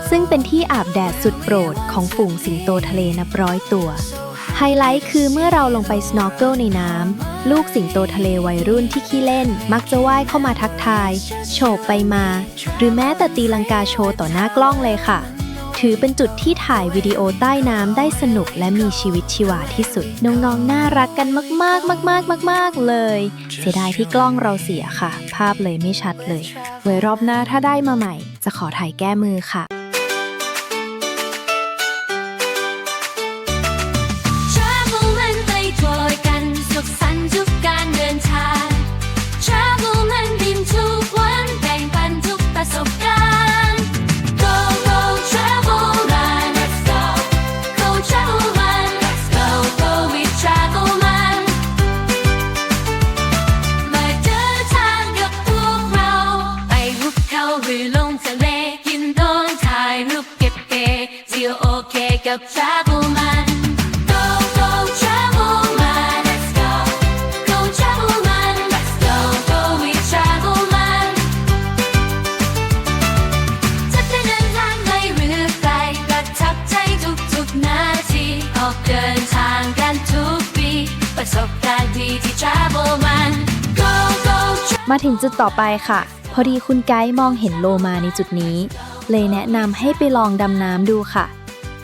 ซึ่งเป็นที่อาบแดดสุดโปรดของฝูงสิงโตทะเลนับร้อยตัวไฮไลท์คือเมื่อเราลงไปสโนว์เกิลในน้ำลูกสิงโตทะเลวัยรุ่นที่ขี้เล่นมักจะว่ายเข้ามาทักทายโฉบไปมาหรือแม้แต่ตีลังกาโชว์ต่อหน้ากล้องเลยค่ะถือเป็นจุดที่ถ่ายวิดีโอใต้น้ำได้สนุกและมีชีวิตชีวาที่สุดน้องๆน่ารักกันมากๆเลยเสียดายที่กล้องเราเสียค่ะภาพเลยไม่ชัดเลยไว้รอบหน้าถ้าได้มาใหม่จะขอถ่ายแก้มือค่ะ Travelman ไปทั่วโลกกันสุขสันต์ทุกการเดินทาง Travelman บินทุกวันแบ่งปันทุกประสบการณ์ Go go Travelman let's go Go Travelman let's go Go with Travelman มาเดินทางกับพวกเราไปหุบเขาหรือลงทะเลกินโดนถ่ายรูปเก็บเก๋เที่ยวโอเคกับ Travelman Go go Travelman let's go Go Travelman let's go Go with Travelman จะได้เดินทางไม่เรือไกลประทับใจทุกนาทีออกเดินทางกันทุกปีประสบการณ์ดีที่ Travelman Go go มาถึงจุดต่อไปค่ะพอดีคุณไกด์มองเห็นโลมาในจุดนี้เลยแนะนำให้ไปลองดำน้ำดูค่ะ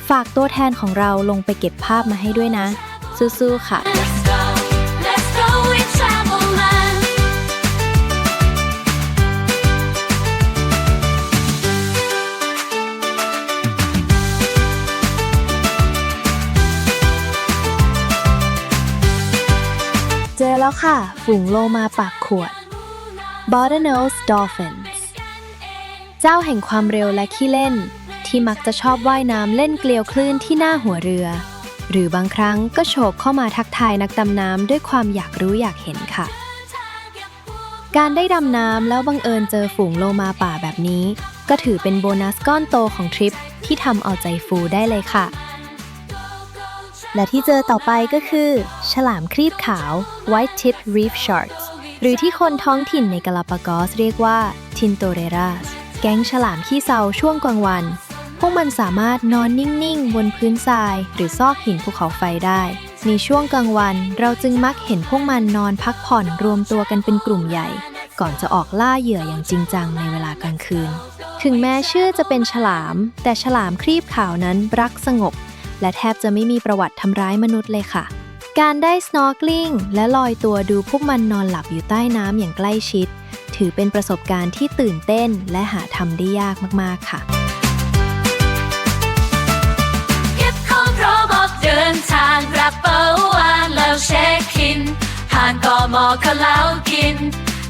ฝากตัวแทนของเราลงไปเก็บภาพมาให้ด้วยนะสู้ๆค่ะ Let's go Let's go with Travelman เจอแล้วค่ะฝูงโลมาปากขวด Bottlenose Dolphins เจ้าแห่งความเร็วและขี้เล่นที่มักจะชอบว่ายน้ำเล่นเกลียวคลื่นที่หน้าหัวเรือหรือบางครั้งก็โฉบเข้ามาทักทายนักดำน้ำด้วยความอยากรู้อยากเห็นค่ะการได้ดำน้ำแล้วบังเอิญเจอฝูงโลมาป่าแบบนี้ก็ถือเป็นโบนัสก้อนโตของทริปที่ทำเอาใจฟูได้เลยค่ะและที่เจอต่อไปก็คือฉลามครีบขาว White-tipped Reef Sharks หรือที่คนท้องถิ่นในกาลาปากอสเรียกว่า Tintoreras แก๊งฉลามขี้เซาช่วงกลางวันพวกมันสามารถนอนนิ่งๆบนพื้นทรายหรือซอกหินภูเขาไฟได้ในช่วงกลางวันเราจึงมักเห็นพวกมันนอนพักผ่อนรวมตัวกันเป็นกลุ่มใหญ่ก่อนจะออกล่าเหยื่ออย่างจริงจังในเวลากลางคืนถึงแม้ชื่อจะเป็นฉลามแต่ฉลามครีบขาวนั้นรักสงบและแทบจะไม่มีประวัติทำร้ายมนุษย์เลยค่ะการได้ snorkeling และลอยตัวดูพวกมันนอนหลับอยู่ใต้น้ำอย่างใกล้ชิดถือเป็นประสบการณ์ที่ตื่นเต้นและหาทำได้ยากมากๆค่ะ เก็บของพร้อมออกเดินทางกระเป๋าวางแล้วเช็คอินผ่านกม.เขาแล้วกิน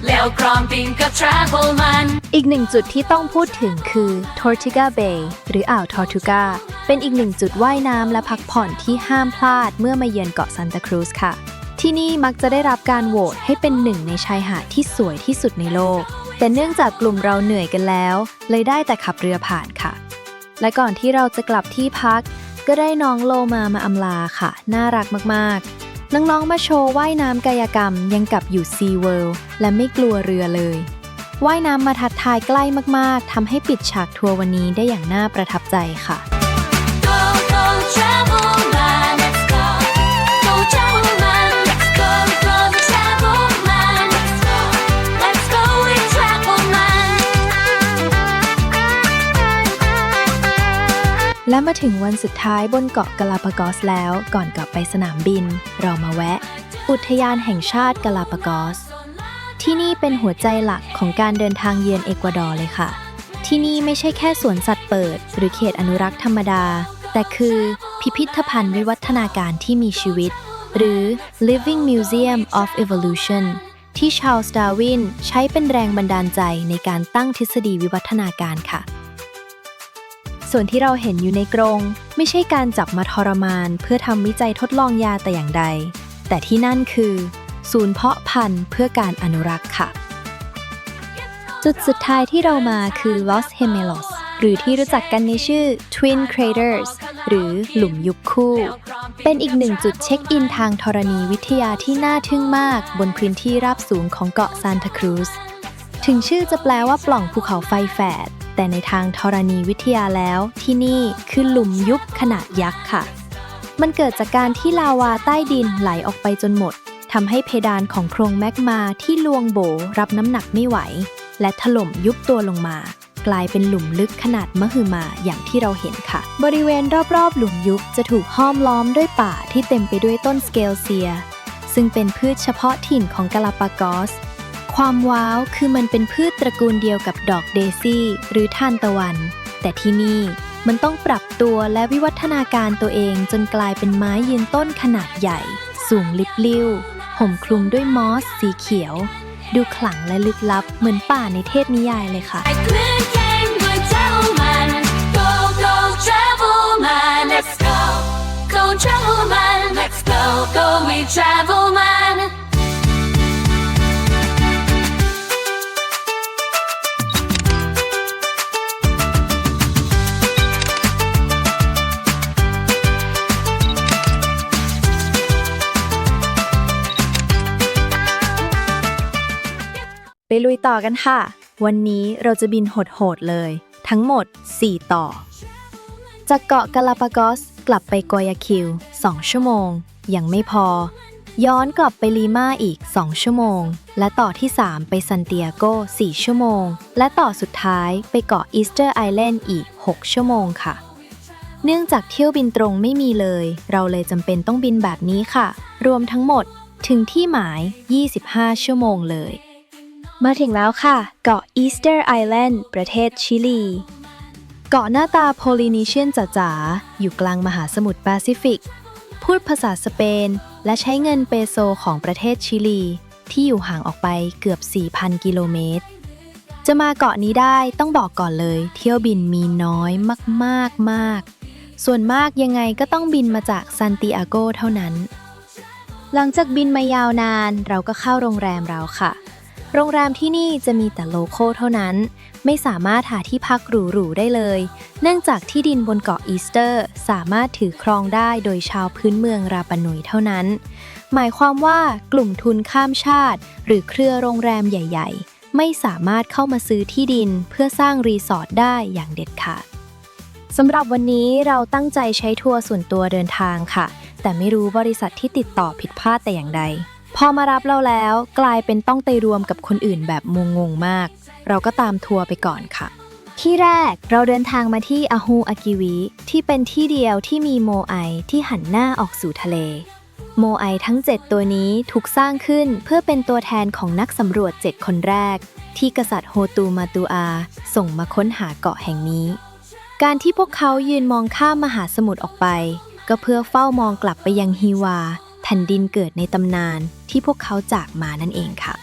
แล้วกรองบินกับ Travelman อีกหนึ่งจุดที่ต้องพูดถึงคือ Tortuga Bay หรืออ่าวทอร์ทูกาเป็นอีกหนึ่งจุดว่ายน้ำและพักผ่อนที่ห้ามพลาดเมื่อมาเยือนเกาะซันตาครูซค่ะที่นี่มักจะได้รับการโหวตให้เป็นหนึ่งในชายหาดที่สวยที่สุดในโลกแต่เนื่องจากกลุ่มเราเหนื่อยกันแล้วเลยได้แต่ขับเรือผ่านค่ะและก่อนที่เราจะกลับที่พักก็ได้น้องโลมาอำลาค่ะน่ารักมากๆ น้องๆมาโชว์ว่ายน้ำกายกรรมยังกับอยู่ Sea World และไม่กลัวเรือเลยว่ายน้ำมาทักทายใกล้มากๆทำให้ปิดฉากทัวร์วันนี้ได้อย่างน่าประทับใจค่ะ Go, go, travel man, let's go. Go, travel man, let's go, go, travel man, let's go. Let's go with travel man. และมาถึงวันสุดท้ายบนเกาะกาลาปากอสแล้วก่อนกลับไปสนามบิน เรามาแวะ อุทยานแห่งชาติกาลาปากอสที่นี่เป็นหัวใจหลักของการเดินทางเยือนเอกวาดอร์เลยค่ะที่นี่ไม่ใช่แค่สวนสัตว์เปิดหรือเขตอนุรักษ์ธรรมดาแต่คือพิพิธภัณฑ์วิวัฒนาการที่มีชีวิตหรือ Living Museum of Evolution ที่ชาร์ลส์ ดาร์วินใช้เป็นแรงบันดาลใจในการตั้งทฤษฎีวิวัฒนาการค่ะส่วนที่เราเห็นอยู่ในกรงไม่ใช่การจับมาทรมานเพื่อทำวิจัยทดลองยาแต่อย่างใดแต่ที่นั่นคือศูนย์เพาะพันธุ์เพื่อการอนุรักษ์ค่ะจุดสุดท้ายที่เรามาคือ Los Gemelos หรือที่รู้จักกันในชื่อ Twin Craters หรือหลุมยุบคู่ เป็นอีกหนึ่งจุดเช็คอินทางธรณีวิทยาที่น่าทึ่งมากบนพื้นที่ราบสูงของเกาะซานตาครูซถึงชื่อจะแปลว่าปล่องภูเขาไฟแฝดแต่ในทางธรณีวิทยาแล้วที่นี่คือหลุมยุบขนาดยักษ์ค่ะมันเกิดจากการที่ลาวาใต้ดินไหลออกไปจนหมดทำให้เพดานของโพรงแมกมาที่ลวงโบรับน้ำหนักไม่ไหวและถล่มยุบตัวลงมากลายเป็นหลุมลึกขนาดมหึมาอย่างที่เราเห็นค่ะบริเวณรอบๆหลุมยุบจะถูกห้อมล้อมด้วยป่าที่เต็มไปด้วยต้นสเกลเซียซึ่งเป็นพืชเฉพาะถิ่นของกาลาปากอสความว้าวคือมันเป็นพืชตระกูลเดียวกับดอกเดซี่หรือทานตะวันแต่ที่นี่มันต้องปรับตัวและวิวัฒนาการตัวเองจนกลายเป็นไม้ยืนต้นขนาดใหญ่สูงลิบลิ่วห่มคลุมด้วยมอสสีเขียวดูขลังและลึกลับเหมือนป่าในเทพนิยายเลยค่ะ Like Glen King with travel man. Go, go, travel man, let's go. Go, travel man, let's go, go with travel man. ไปลุยต่อกันค่ะวันนี้เราจะบินโหดๆเลยทั้งหมด4ต่อจากเกาะกาลาปากอสกลับไปกอยาคิว2ชั่วโมงยังไม่พอย้อนกลับไปลีมาอีก2ชั่วโมงและต่อที่3ไปซันติอาโก4ชั่วโมงและต่อสุดท้ายไปเกาะอีสเตอร์ไอแลนด์อีก6ชั่วโมงค่ะเนื่องจากเที่ยวบินตรงไม่มีเลยเราเลยจำเป็นต้องบินแบบนี้ค่ะรวมทั้งหมดถึงที่หมาย25ชั่วโมงเลยมาถึงแล้วค่ะเกาะอีสเตอร์ไอแลนด์ประเทศชิลีเกาะหน้าตาโพลินีเชียนจ๋าๆอยู่กลางมหาสมุทรแปซิฟิกพูดภาษาสเปนและใช้เงินเปโซของประเทศชิลีที่อยู่ห่างออกไปเกือบ 4,000 กิโลเมตรจะมาเกาะนี้ได้ต้องบอกก่อนเลยเที่ยวบินมีน้อยมากส่วนมากยังไงก็ต้องบินมาจากซันติอาโกเท่านั้นหลังจากบินมายาวนานเราก็เข้าโรงแรมเราค่ะโรงแรมที่นี่จะมีแต่โลคอลเท่านั้นไม่สามารถหาที่พักหรูๆได้เลยเนื่องจากที่ดินบนเกาะอีสเตอร์สามารถถือครองได้โดยชาวพื้นเมืองราปานุยเท่านั้นหมายความว่ากลุ่มทุนข้ามชาติหรือเครือโรงแรมใหญ่ๆไม่สามารถเข้ามาซื้อที่ดินเพื่อสร้างรีสอร์ทได้อย่างเด็ดขาดสำหรับวันนี้เราตั้งใจใช้ทัวร์ส่วนตัวเดินทางค่ะแต่ไม่รู้บริษัทที่ติดต่อผิดพลาดแต่อย่างใดพอมารับเราแล้วกลายเป็นต้องไปรวมกับคนอื่นแบบงงมากเราก็ตามทัวร์ไปก่อนค่ะที่แรกเราเดินทางมาที่อาฮูอากิวิที่เป็นที่เดียวที่มีโมไอที่หันหน้าออกสู่ทะเลโมไอทั้ง7ตัวนี้ถูกสร้างขึ้นเพื่อเป็นตัวแทนของนักสำรวจ7คนแรกที่กษัตริย์โฮตูมาตูอาส่งมาค้นหาเกาะแห่งนี้การที่พวกเขายืนมองข้ามมหาสมุทรออกไปก็เพื่อเฝ้ามองกลับไปยังฮีวาแผ่นดินเกิดในตำนานที่พวกเขาจากมานั่นเองค่ะ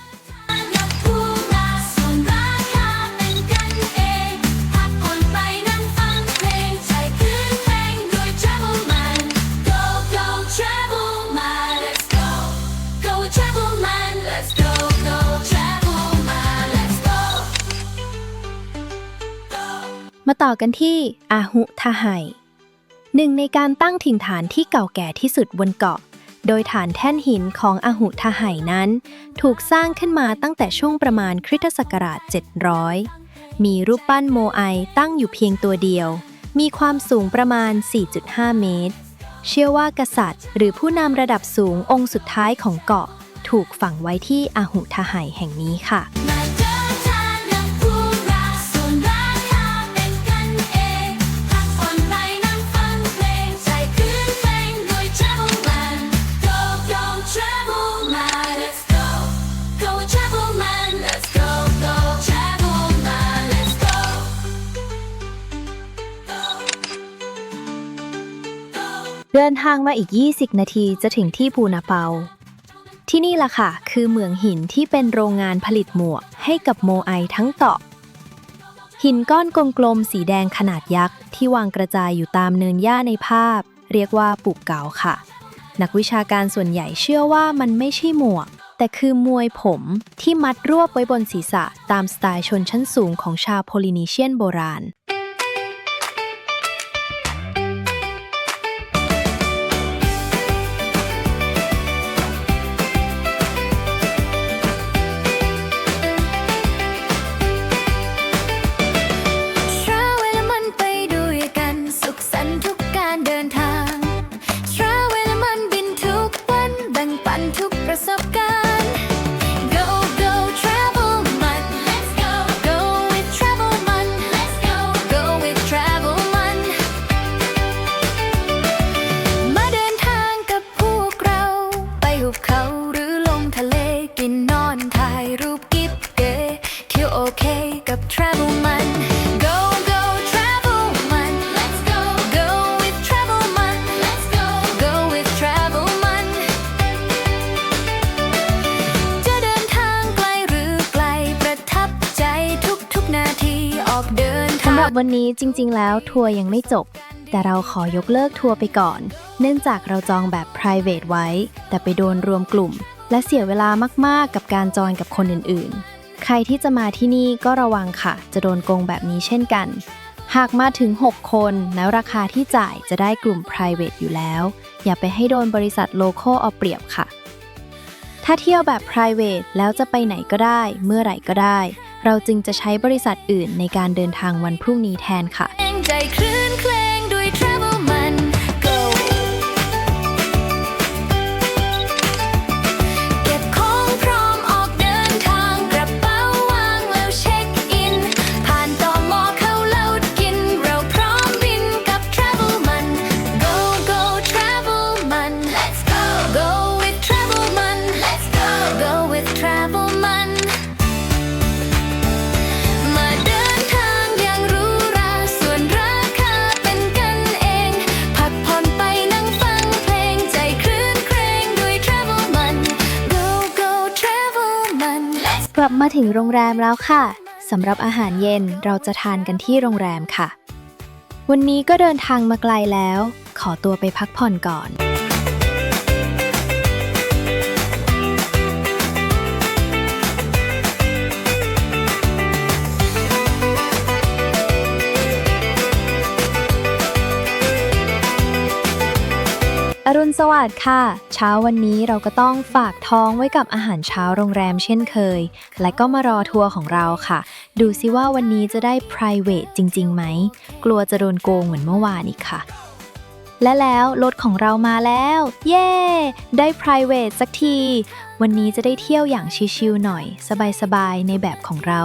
มาต่อกันที่อาฮุทาไฮหนึ่งในการตั้งถิ่นฐานที่เก่าแก่ที่สุดบนเกาะ โดยฐานแท่นหินของอหุทไหนั้น ถูกสร้างขึ้นมาตั้งแต่ช่วงประมาณคริสตศักราช 700 มีรูปปั้นโมไอตั้งอยู่เพียงตัวเดียว มีความสูงประมาณ 4.5 เมตร เชื่อว่ากษัตริย์หรือผู้นำระดับสูงองค์สุดท้ายของเกาะ ถูกฝังไว้ที่อหุทไหแห่งนี้ค่ะ มาเดินทางกับพวกเราส่วนราคาเป็นกันเองพักผ่อนไปนั่งฟังเพลงใจคืนเพลงโดย Travel Man Go Go Travel Man Let's go Go Travel Man Let's go Go Travel Man Let's go Go เดินทางมาอีก 20 นาทีจะถึงที่ปูนาเปา ที่นี่ล่ะค่ะ คือเหมืองหินที่เป็นโรงงานผลิตหมวกให้กับโมไอทั้งเกาะ หินก้อนกลมๆสีแดงขนาดยักษ์ที่วางกระจายอยู่ตามเนินหญ้าในภาพ เรียกว่าปุกเก๋าค่ะ นักวิชาการส่วนใหญ่เชื่อว่ามันไม่ใช่หมวก แต่คือมวยผมที่มัดรวบไว้บนศีรษะตามสไตล์ชนชั้นสูงของชาวโพลินีเชียนโบราณ Travel มันไปด้วยกันสุขสันต์ทุกการเดินทาง Travel มันบินทุกวันแบ่งปันทุกประสบการณ์ Go Go Travel มัน Let's go Go with Travel มัน Let's go Go with Travel มันมาเดินทางกับพวกเราไปหุบเขาหรือลงทะเลกินนอนถ่ายรูปกิ๊บเก๋เที่ยวโอเคกับ Travel มัน Go Go Travel มัน Let's go Go with Travel มัน Let's go Go with Travel มันจะเดินทางไกลหรือไกลประทับใจทุกนาทีออกเดินทาง สำหรับวันนี้จริงๆ แล้วทัวร์ยังไม่จบ แต่เราขอยกเลิกทัวร์ไปก่อน เนื่องจากเราจองแบบ private ไว้ แต่ไปโดนรวมกลุ่ม และเสียเวลามากๆ กับการจอยกับคนอื่นๆ ใครที่จะมาที่นี่ก็ระวังค่ะ จะโดนโกงแบบนี้เช่นกัน หากมาถึง 6 คนแล้วราคาที่จ่ายจะได้กลุ่ม private อยู่แล้ว อย่าไปให้โดนบริษัท local เอาเปรียบค่ะ ถ้าเที่ยวแบบ private แล้วจะไปไหนก็ได้ เมื่อไหร่ก็ได้ เราจึงจะใช้บริษัทอื่นในการเดินทางวันพรุ่งนี้แทนค่ะ ใจคลื่นเพลงด้วย Travel มัน Go เก็บของพร้อมออกเดินทางกระเป๋าวางแล้วเช็คอิน ผ่านตม.เข้าเล่ากิน เราพร้อมบินกับ Travel มัน Go Go Travel มัน Let's go Go with Travel มัน Let's go Go with Travel มัน มาเดินทางอย่างหรูหราส่วนราคาเป็นกันเอง พักผ่อนไปนั่งฟังเพลงใจคลื่นเครงด้วย Travel มัน Go Go Travel มัน Let's กลับมาถึงโรงแรมแล้วค่ะ สำหรับอาหารเย็นเราจะทานกันที่โรงแรมค่ะ วันนี้ก็เดินทางมาไกลแล้ว ขอตัวไปพักผ่อนก่อน อรุณสวัสดิ์ค่ะ เช้าวันนี้เราก็ต้องฝากท้องไว้กับอาหารเช้าโรงแรมเช่นเคย และก็มารอทัวร์ของเราค่ะ ดูซิว่าวันนี้จะได้ private จริงๆไหม กลัวจะโดนโกงเหมือนเมื่อวานอีกค่ะ และแล้วรถของเรามาแล้ว เย้ ได้ private สักที วันนี้จะได้เที่ยวอย่างชิลๆหน่อย สบายๆในแบบของเรา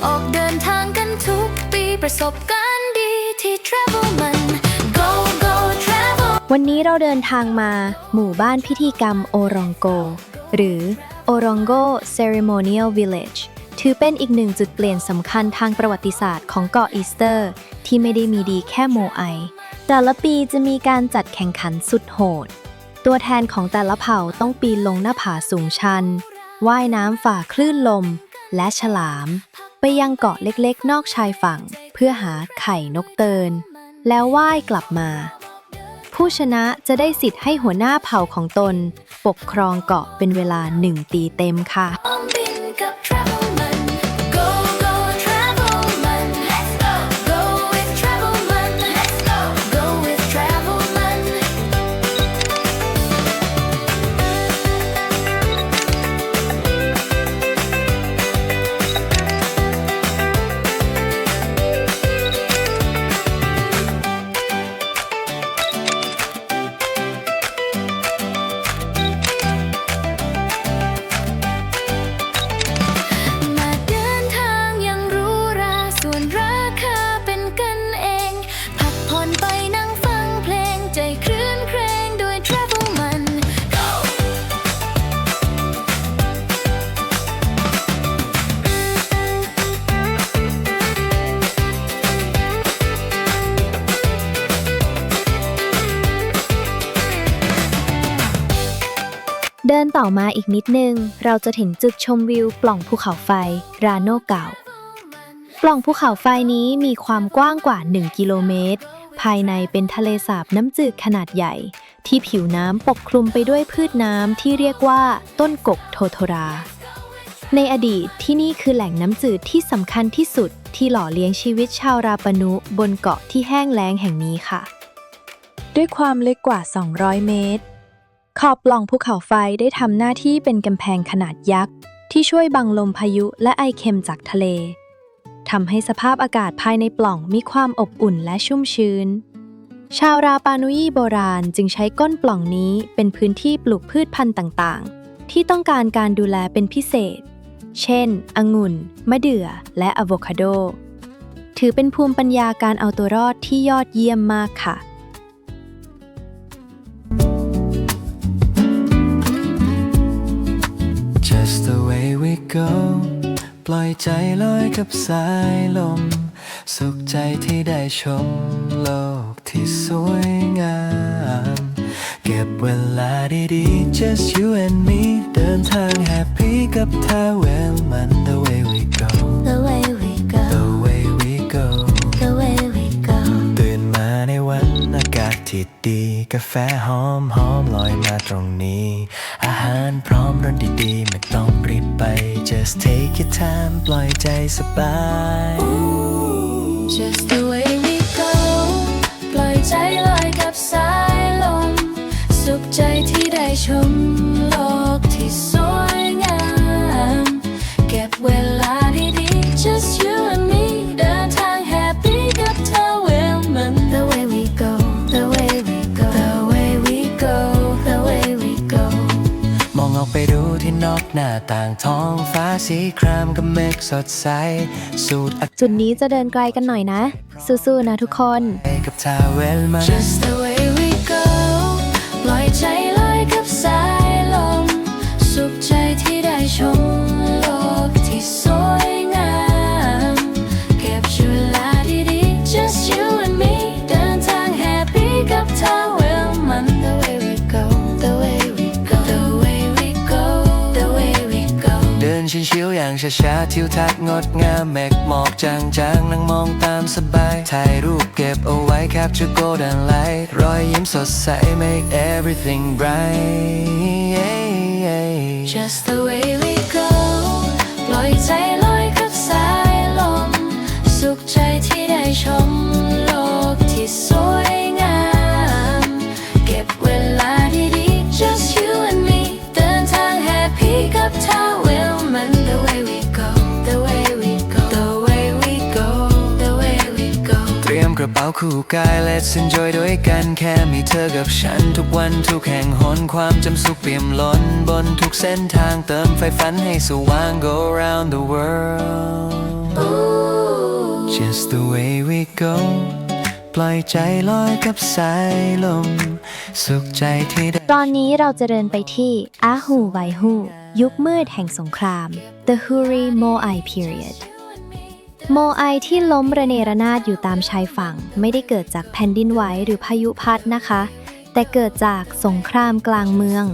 ออกเดินทางกันทุกปีประสบการณ์ดีที่ Travel มัน Go Go Travel วันนี้เราเดินทางมาหมู่บ้านพิธีกรรมโอรองโก หรือ Orongo Ceremonial Village ถือเป็นอีกหนึ่งจุดเปลี่ยนสำคัญทางประวัติศาสตร์ของเกาะอีสเตอร์ ที่ไม่ได้มีดีแค่โมไอ แต่ละปีจะมีการจัดแข่งขันสุดโหด ตัวแทนของแต่ละเผ่าต้องปีนลงหน้าผาสูงชัน ว่ายน้ำฝ่าคลื่นลม และฉลาม ไปยังเกาะเล็กๆ นอกชายฝั่ง เพื่อหาไข่นกเติน แล้วว่ายกลับมา ผู้ชนะจะได้สิทธิ์ให้หัวหน้าเผ่าของตน ปกครองเกาะเป็นเวลา 1 ปีเต็มค่ะ บินกับ Travel มัน Go Go Travel มัน Let's go Go with Travel มัน Let's go Go with Travel มัน เดินต่อมาอีกนิดนึงเราจะถึงจุดชมวิวปล่องภูเขาไฟราโนเก่าปล่องภูเขาไฟนี้มีความกว้างกว่า1กิโลเมตรภายในเป็นทะเลสาบน้ำจืดขนาดใหญ่ที่ผิวน้ำปกคลุมไปด้วยพืชน้ำที่เรียกว่าต้นกกโทโทราในอดีตที่นี่คือแหล่งน้ำจืดที่สำคัญที่สุดที่หล่อเลี้ยงชีวิตชาวราปานุบนเกาะที่แห้งแล้งแห่งนี้ค่ะด้วยความลึกกว่า200เมตรขอบปล่องภูเขาไฟได้ทำหน้าที่เป็นกำแพงขนาดยักษ์ที่ช่วยบังลมพายุและไอเค็มจากทะเลทำให้สภาพอากาศภายในปล่องมีความอบอุ่นและชุ่มชื้นชาวราปานุยีโบราณจึงใช้ก้นปล่องนี้เป็นพื้นที่ปลูกพืชพันธุ์ต่างๆที่ต้องการการดูแลเป็นพิเศษเช่นองุ่นมะเดื่อและอะโวคาโดถือเป็นภูมิปัญญาการเอาตัวรอดที่ยอดเยี่ยมมากค่ะJust the way we go ปล่อยใจลอยกับสายลมสุขใจที่ได้ชมโลกที่สวยงามเก็บเวลาดีๆ Just you and me เดินทาง happy กับเธอ well มัน the way we go The way we go the way we go The way we go ตื่นมาในวันอากาศที่ดีกาแฟหอมหอมลอยมาตรงนี้อาหารพร้อมรสดีๆไม่ต้องรีบไป Just take your time ปล่อยใจสบาย Just the way we go ปล่อยใจลอยกับสายลมสุขใจที่ได้ชมโลกที่สวยงามเก็บเวลาดีๆ Just you and me เดินทาง happy กับเธอ well มัน The way we go The way we go The way we go The way we go มองออกไปดูที่นอกหน้าต่างท้องฟ้าสีครามกับเมฆสดใสสูดอากาศ จุดนี้จะเดินไกลกันหน่อยนะสู้ๆนะทุกคน กับเธอ well มัน Just the way we go ปล่อยใจลอยกับสายลมสุขใจที่ได้ชมโลกที่สวยงามเก็บเวลาดีๆ Just you and me เดินทาง happy กับเธอ well มัน The way we go The way we go The way we go The way we go เดินชิวๆอย่างช้าๆทิวทัศน์งดงามเมฆหมอกจางๆนั่งมองตามสบายถ่ายรูปเก็บเอาไว้ Capture golden light รอยยิ้มสดใส make everything bright Just the way we go ปล่อยใจลอยกับสายลมสุขใจที่ได้ชมโลกที่สวยงามเก็บเวลาดีๆ Just you and me เดินทาง happy กับเธอ well มัน The way we go The way we go The way we go The way we go เตรียมกระเป๋าคู่กาย Let's enjoy ด้วยกันแค่มีเธอกับฉันทุกวันทุกแห่งหนความจำสุขเปี่ยมล้นบนทุกเส้นทางเติมไฟฝันให้สว่าง Go around the world Just the way we go ปล่อยใจลอยกับสายลมสุขใจที่ได้ ตอนนี้เราจะเดินไปที่อาฮูไวฮูยุคมืดแห่งสงคราม The Huri Moai Period โมไอที่ล้มระเนระนาดอยู่ตามชายฝั่งไม่ได้เกิดจากแผ่นดินไหวหรือพายุพัดนะคะแต่เกิดจากสงครามกลางเมือง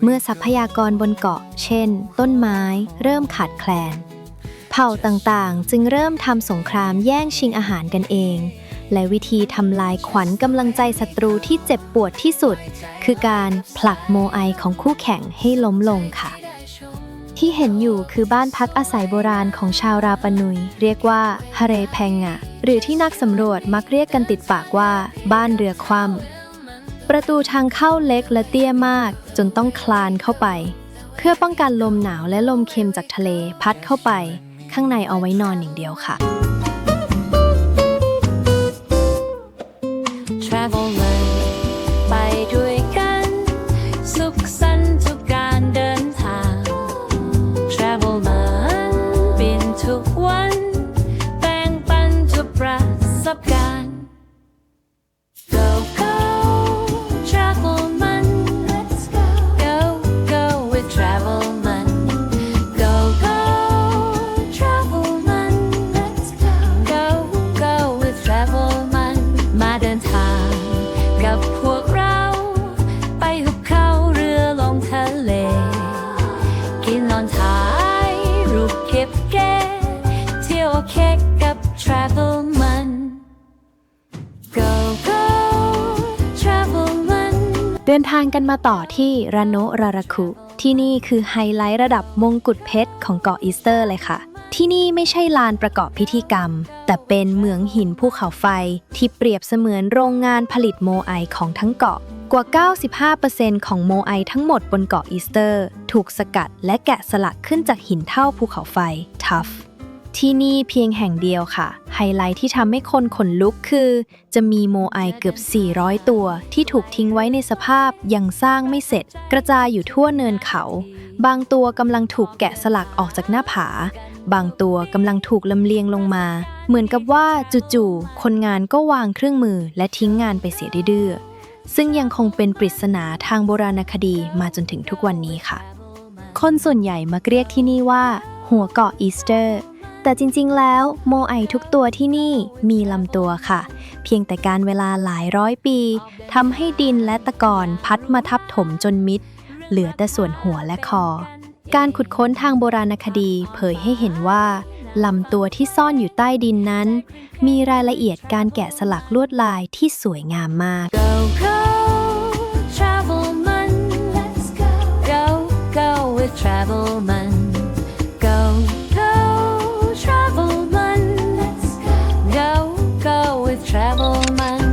เมื่อทรัพยากรบนเกาะเช่นต้นไม้เริ่มขาดแคลนเผ่าต่างๆจึงเริ่มทำสงครามแย่งชิงอาหารกันเองและวิธีทำลายขวัญกำลังใจศัตรูที่เจ็บปวดที่สุดคือการผลักโมไอของคู่แข่งให้ล้มลงค่ะที่เห็นอยู่คือบ้านพักอาศัยโบราณของชาวราปานุยเรียกว่าฮาเรแพงะหรือที่นักสำรวจมักเรียกกันติดปากว่าบ้านเรือคว่ำประตูทางเข้าเล็กและเตี้ยมากจนต้องคลานเข้าไปเพื่อป้องกันลมหนาวและลมเค็มจากทะเลพัดเข้าไปข้างในเอาไว้นอนอย่างเดียวค่ะ Travel man ไปด้วยกันสุขสันต์ทุกการเดินทาง Travel man บินทุกวันแบ่งปันทุกประสบการณ์ Go go Travel man Let's go Go go with Travel man Go go Travel man Let's go Go go with Travel man มาเดินทางกับพวกเราไปหุบเขาเรือลงทะเล okay กับ Travel มัน Go Go Travel มัน เดินทางกันมาต่อที่ราโนะราราคุที่นี่คือไฮไลท์ระดับมงกุฎเพชรของเกาะอีสเตอร์เลยค่ะที่นี่ไม่ใช่ลานประกอบพิธีกรรมแต่เป็นเหมืองหินภูเขาไฟที่เปรียบเสมือนโรงงานผลิตโมไอของทั้งเกาะกว่า 95% ของโมไอทั้งหมดบนเกาะอีสเตอร์ถูกสกัดและแกะสลักขึ้นจากหินเท่าภูเขาไฟทัฟที่นี่เพียงแห่งเดียวค่ะไฮไลท์ที่ทำให้คนขนลุกคือจะมีโมไอเกือบ 400 ตัวที่ถูกทิ้งไว้ในสภาพยังสร้างไม่เสร็จกระจายอยู่ทั่วเนินเขาบางตัวกำลังถูกแกะสลักออกจากหน้าผาบางตัวกำลังถูกลำเลียงลงมาเหมือนกับว่าจู่ๆคนงานก็วางเครื่องมือและทิ้งงานไปเสียดื้อๆซึ่งยังคงเป็นปริศนาทางโบราณคดีมาจนถึงทุกวันนี้ค่ะคนส่วนใหญ่มักเรียกที่นี่ว่าหัวเกาะอีสเตอร์แต่จริงๆแล้วโมไอทุกตัวที่นี่มีลำตัวค่ะเพียงแต่การเวลาหลายร้อยปีทำให้ดินและตะกอนพัดมาทับถมจนมิดเหลือแต่ส่วนหัวและคอการขุดค้นทางโบราณคดีเผยให้เห็นว่าลำตัวที่ซ่อนอยู่ใต้ดินนั้นมีรายละเอียดการแกะสลักลวดลายที่สวยงามมาก Go Go Travel มัน Let's go Go Go with Travel มัน Go Go Travel มัน Let's go Go Go with Travel มัน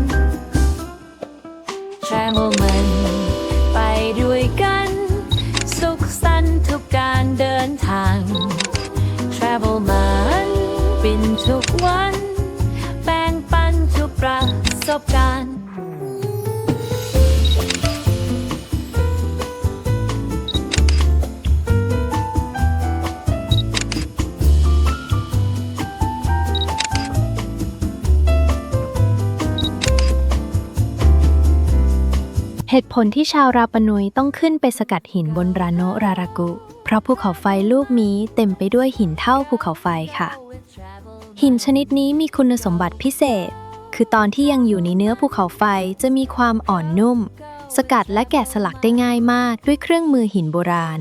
Travel มันไปด้วยกันสุขสันต์ทุกการเดินทาง Travel มันบินทุกวันแบ่งปันทุกประสบการณ์ เหตุผลที่ชาวราปานุยต้องขึ้นไปสกัดหินบนราโนะรารากุเพราะภูเขาไฟลูกนี้เต็มไปด้วยหินเท่าภูเขาไฟค่ะหินชนิดนี้มีคุณสมบัติพิเศษคือตอนที่ยังอยู่ในเนื้อภูเขาไฟจะมีความอ่อนนุ่มสกัดและแกะสลักได้ง่ายมากด้วยเครื่องมือหินโบราณ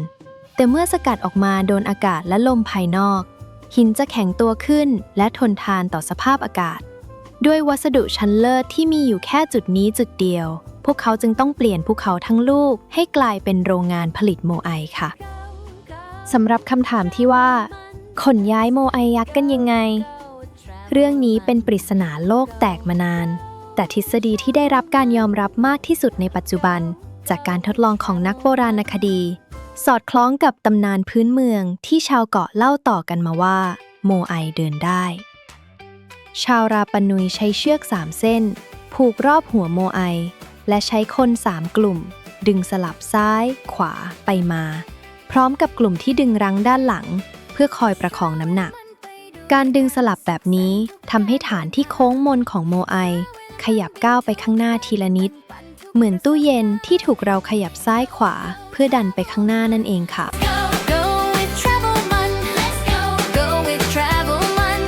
แต่เมื่อสกัดออกมาโดนอากาศและลมภายนอกหินจะแข็งตัวขึ้นและทนทานต่อสภาพอากาศด้วยวัสดุชั้นเลิศที่มีอยู่แค่จุดนี้จุดเดียวพวกเขาจึงต้องเปลี่ยนภูเขาทั้งลูกให้กลายเป็นโรงงานผลิตโมไอค่ะสำหรับคำถามที่ว่าขนย้ายโมไอยักษ์กันยังไงเรื่องนี้เป็นปริศนาโลกแตกมานานแต่ทฤษฎีที่ได้รับการยอมรับมากที่สุดในปัจจุบันจากการทดลองของนักโบราณคดีสอดคล้องกับตำนานพื้นเมืองที่ชาวเกาะเล่าต่อกันมาว่าโมไอเดินได้ชาวราปานุยใช้เชือก3เส้นผูกรอบหัวโมไอและใช้คน3กลุ่มดึงสลับซ้ายขวาไปมาพร้อมกับกลุ่มที่ดึงรั้งด้านหลังเพื่อคอยประคองน้ำหนักการดึงสลับแบบนี้ทำให้ฐานที่โค้งมนของโมไอขยับก้าวไปข้างหน้าทีละนิดเหมือนตู้เย็นที่ถูกเราขยับซ้ายขวาเพื่อดันไปข้างหน้านั่นเองค่ะ Go with Travel มัน Let's go Go with Travel มัน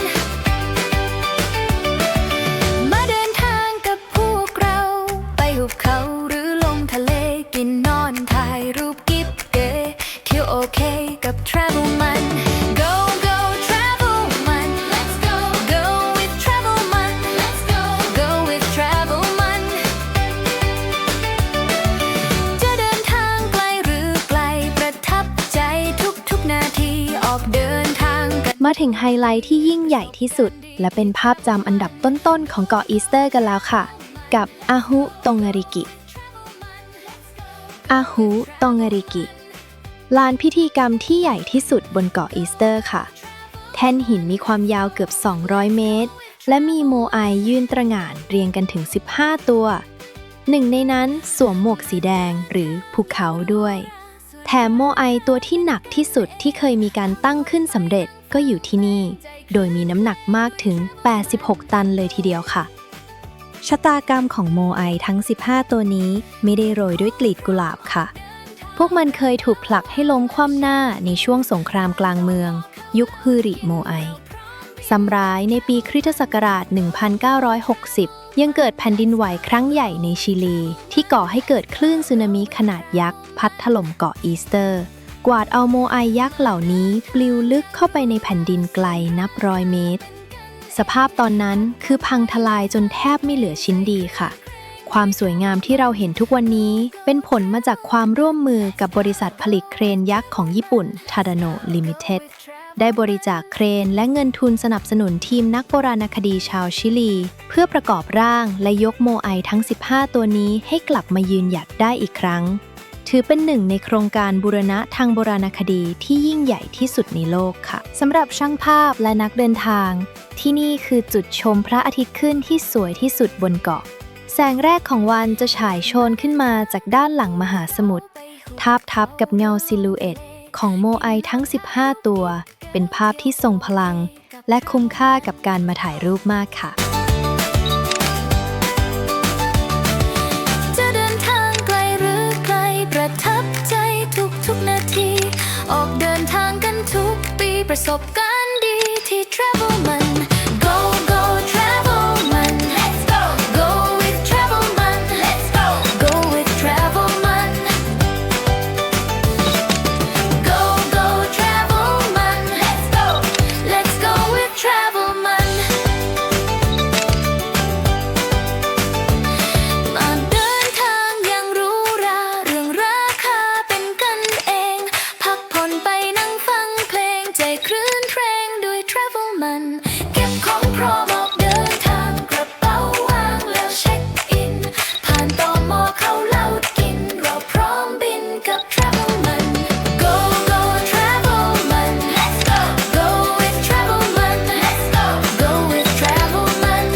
มาเดินทางกับพวกเราไปหุบเขาหรือลงทะเลกินนอนถ่ายรูปกิ๊บเก๋เที่ยวโอเคกับ Travel มัน Go Go Travel มัน Let's go Go with Travel มัน Let's go Go with Travel มันจะเดินทางไกลหรือไกลประทับใจทุกนาทีออกเดินทางกัน มาถึงไฮไลท์ที่ยิ่งใหญ่ที่สุดและเป็นภาพจำอันดับต้นๆของเกาะอีสเตอร์กันแล้วค่ะกับอาฮุตงาริกิอาฮุตงาริกิลานพิธีกรรมที่ใหญ่ที่สุดบนเกาะอีสเตอร์ค่ะแท่นหินมีความยาวเกือบ200เมตรและมีโมไอยืนตระหง่านเรียงกันถึง15ตัวหนึ่งในนั้นสวมหมวกสีแดงหรือภูเขาด้วยแถมโมไอตัวที่หนักที่สุดที่เคยมีการตั้งขึ้นสำเร็จก็อยู่ที่นี่โดยมีน้ำหนักมากถึง86ตันเลยทีเดียวค่ะชะตากรรมของโมไอทั้ง15ตัวนี้ไม่ได้โรยด้วยกลีบกุหลาบค่ะพวกมันเคยถูกผลักให้ล้มคว่ำหน้าในช่วงสงครามกลางเมืองยุคฮืริโมไอซ้ำร้ายในปีคริสตศักราช 1960 ยังเกิดแผ่นดินไหวครั้งใหญ่ในชิลีที่ก่อให้เกิดคลื่นสึนามิขนาดยักษ์พัดถล่มเกาะอีสเตอร์ กวาดเอาโมไอยักษ์เหล่านี้ปลิวลึกเข้าไปในแผ่นดินไกลนับร้อยเมตรสภาพตอนนั้นคือพังทลายจนแทบไม่เหลือชิ้นดีค่ะความสวยงามที่เราเห็นทุกวันนี้เป็นผลมาจากความร่วมมือกับบริษัทผลิตเครนยักษ์ของญี่ปุ่น Tadano Limited ได้บริจาคเครนและเงินทุนสนับสนุนทีมนักโบราณคดีชาวชิลีเพื่อประกอบร่างและยกโมไอทั้ง 15 ตัวนี้ให้กลับมายืนหยัดได้อีกครั้งถือเป็นหนึ่งในโครงการบูรณะทางโบราณคดีที่ยิ่งใหญ่ที่สุดในโลกค่ะสำหรับช่างภาพและนักเดินทางที่นี่คือจุดชมพระอาทิตย์ขึ้นที่สวยที่สุดบนเกาะแสงแรกของวันจะฉายโชนขึ้นมาจากด้านหลังมหาสมุทรทาบทับกับเงาซิลูเอตของโมไอทั้ง 15 ตัวเป็นภาพที่ทรงพลังและคุ้มค่ากับการมาถ่ายรูปมากค่ะ จะเดินทางไกลหรือไกลประทับใจทุกนาทีออกเดินทางกันทุกปีประสบการณ์ดีที่ Travel มัน Go Go Travel มัน Let's go Go with Travel มัน Let's go Go with Travel มัน Go Go Travel มัน Let's go Let's go with Travel มันมาเดินทางอย่างหรูหราเรื่องราคาเป็นกันเองพักผ่อนไปนั่งฟังเพลงใจคลื่นเพลงด้วย Travel มันเก็บของพร้อมออกเดินทางกระเป๋าวางแล้วเช็คอินผ่านตม.เข้าเล่ากินเราพร้อมบินกับ Travel มัน Go Go Travel มัน Let's go Go with Travel มัน Let's go Go with Travel มัน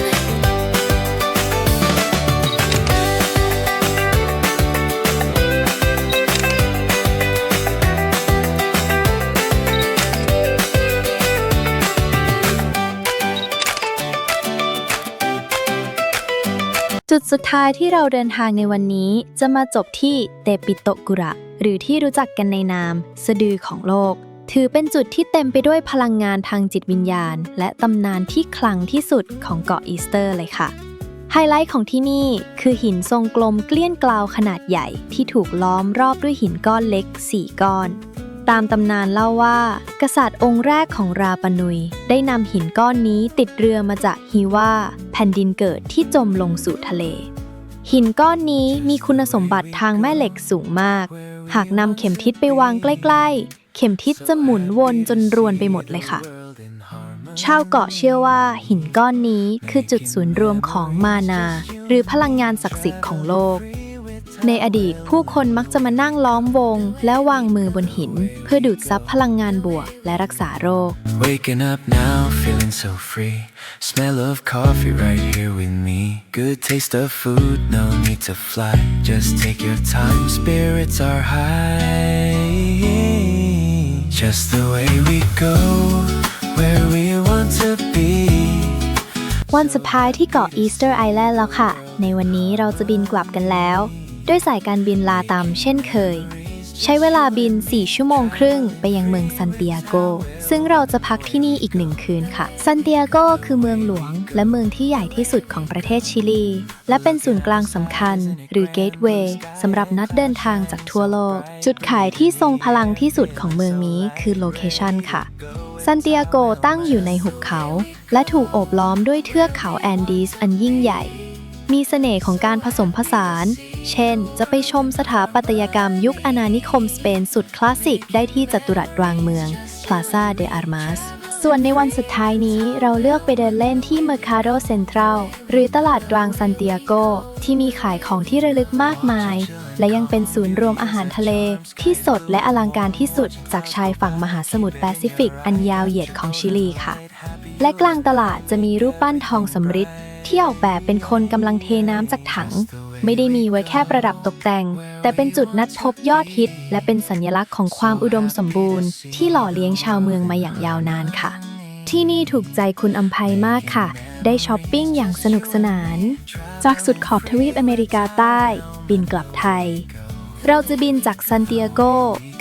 จุดสุดท้ายที่เราเดินทางในวันนี้จะมาจบที่เตปิโตะกุระหรือที่รู้จักกันในนามสะดือของโลกถือเป็นจุดที่เต็มไปด้วยพลังงานทางจิตวิญญาณและตำนานที่ขลังที่สุดของเกาะอีสเตอร์เลยค่ะไฮไลท์ของที่นี่คือหินทรงกลมเกลี้ยงกลาวขนาดใหญ่ที่ถูกล้อมรอบด้วยหินก้อนเล็ก4ก้อนตามตำนานเล่าว่ากษัตริย์องค์แรกของราปานุยได้นำหินก้อนนี้ติดเรือมาจากฮิวาแผ่นดินเกิดที่จมลงสู่ทะเลหินก้อนนี้มีคุณสมบัติทางแม่เหล็กสูงมากหากนำเข็มทิศไปวางใกล้ๆเข็มทิศจะหมุนวนจนรวนไปหมดเลยค่ะชาวเกาะเชื่อว่าหินก้อนนี้คือจุดศูนย์รวมของมานาหรือพลังงานศักดิ์สิทธิ์ของโลกในอดีตผู้คนมักจะมานั่งล้อมวงและวางมือบนหินเพื่อดูดซับพลังงานบวกและรักษาโรค Waking up now, feeling so free. Smell of coffee right here with me. Good taste of food, no need to fly. Just take your time, spirits are high. Just the way we go, where we want to be. วันสุดท้ายที่เกาะอีสเตอร์ไอแลนด์แล้วค่ะในวันนี้เราจะบินกลับกันแล้วด้วยสายการบินลาตัมเช่นเคยใช้เวลาบิน4 ชั่วโมงครึ่งไปยังเมืองซันติอาโกซึ่งเราจะพักที่นี่อีก1 คืนค่ะซันติอาโกคือเมืองหลวงและเมืองที่ใหญ่ที่สุดของประเทศชิลีและเป็นศูนย์กลางสำคัญหรือเกตเวย์สำหรับนักเดินทางจากทั่วโลกจุดขายที่ทรงพลังที่สุดของเมืองนี้คือโลเคชันค่ะซันติอาโกตั้งอยู่ในหุบเขาและถูกโอบล้อมด้วยเทือกเขาแอนดีสอันยิ่งใหญ่มีเสน่ห์ของการผสมผสานเช่นจะไปชมสถาปัตยกรรมยุคอาณานิคมสเปนสุดคลาสสิกได้ที่จัตุรัสกลางเมือง Plaza de Armas ส่วนในวันสุดท้ายนี้เราเลือกไปเดินเล่นที่ Mercado Central หรือตลาดกลางซันติอาโกที่มีขายของที่ระลึกมากมายและยังเป็นศูนย์รวมอาหารทะเลที่สดและอลังการที่สุดจากชายฝั่งมหาสมุทรแปซิฟิกอันยาวเหยียดของชิลีค่ะและกลางตลาดจะมีรูปปั้นทองสำริดที่ออกแบบเป็นคนกำลังเทน้ำจากถังไม่ได้มีไว้แค่ประดับตกแต่งแต่เป็นจุดนัดพบยอดฮิตและเป็นสัญลักษณ์ของความอุดมสมบูรณ์ที่หล่อเลี้ยงชาวเมืองมาอย่างยาวนานค่ะที่นี่ถูกใจคุณอำไพมากค่ะได้ช้อปปิ้งอย่างสนุกสนานจากสุดขอบทวีปอเมริกาใต้บินกลับไทยเราจะบินจากซันติอาโก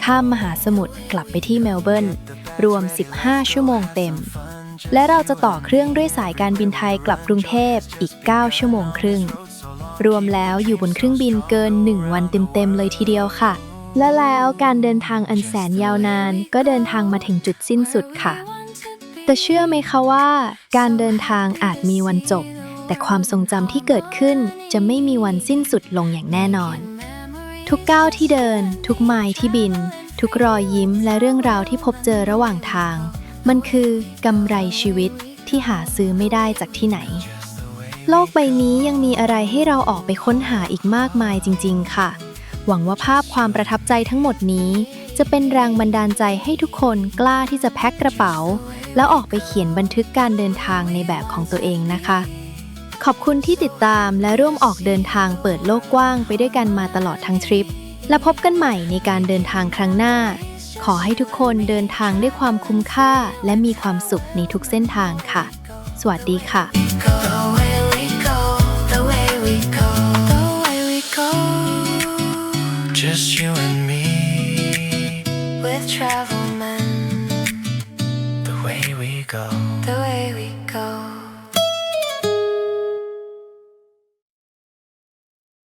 ข้ามมหาสมุทรกลับไปที่เมลเบิร์นรวม15 ชั่วโมงเต็มและเราจะต่อเครื่องด้วยสายการบินไทยกลับกรุงเทพอีก9 ชั่วโมงครึ่งรวมแล้วอยู่บนเครื่องบินเกิน1 วันเต็มๆเลยทีเดียวค่ะ และแล้วการเดินทางอันแสนยาวนานก็เดินทางมาถึงจุดสิ้นสุดค่ะ แต่เชื่อไหมคะว่าการเดินทางอาจมีวันจบ แต่ความทรงจำที่เกิดขึ้นจะไม่มีวันสิ้นสุดลงอย่างแน่นอน ทุกก้าวที่เดิน ทุกไมล์ที่บิน ทุกรอยยิ้มและเรื่องราวที่พบเจอระหว่างทาง มันคือกำไรชีวิตที่หาซื้อไม่ได้จากที่ไหน โลกใบนี้ยังมีอะไรให้เราออกไปค้นหาอีกมากมายจริงๆค่ะ หวังว่าภาพความประทับใจทั้งหมดนี้จะเป็นแรงบันดาลใจให้ทุกคนกล้าที่จะแพ็คกระเป๋า แล้วออกไปเขียนบันทึกการเดินทางในแบบของตัวเองนะคะ ขอบคุณที่ติดตามและร่วมออกเดินทางเปิดโลกกว้างไปด้วยกันมาตลอดทั้งทริป และพบกันใหม่ในการเดินทางครั้งหน้า ขอให้ทุกคนเดินทางด้วยความคุ้มค่าและมีความสุขในทุกเส้นทางค่ะ สวัสดีค่ะ The way we go, the way we go, the way we go. Just you and me, With travel men. the way we go.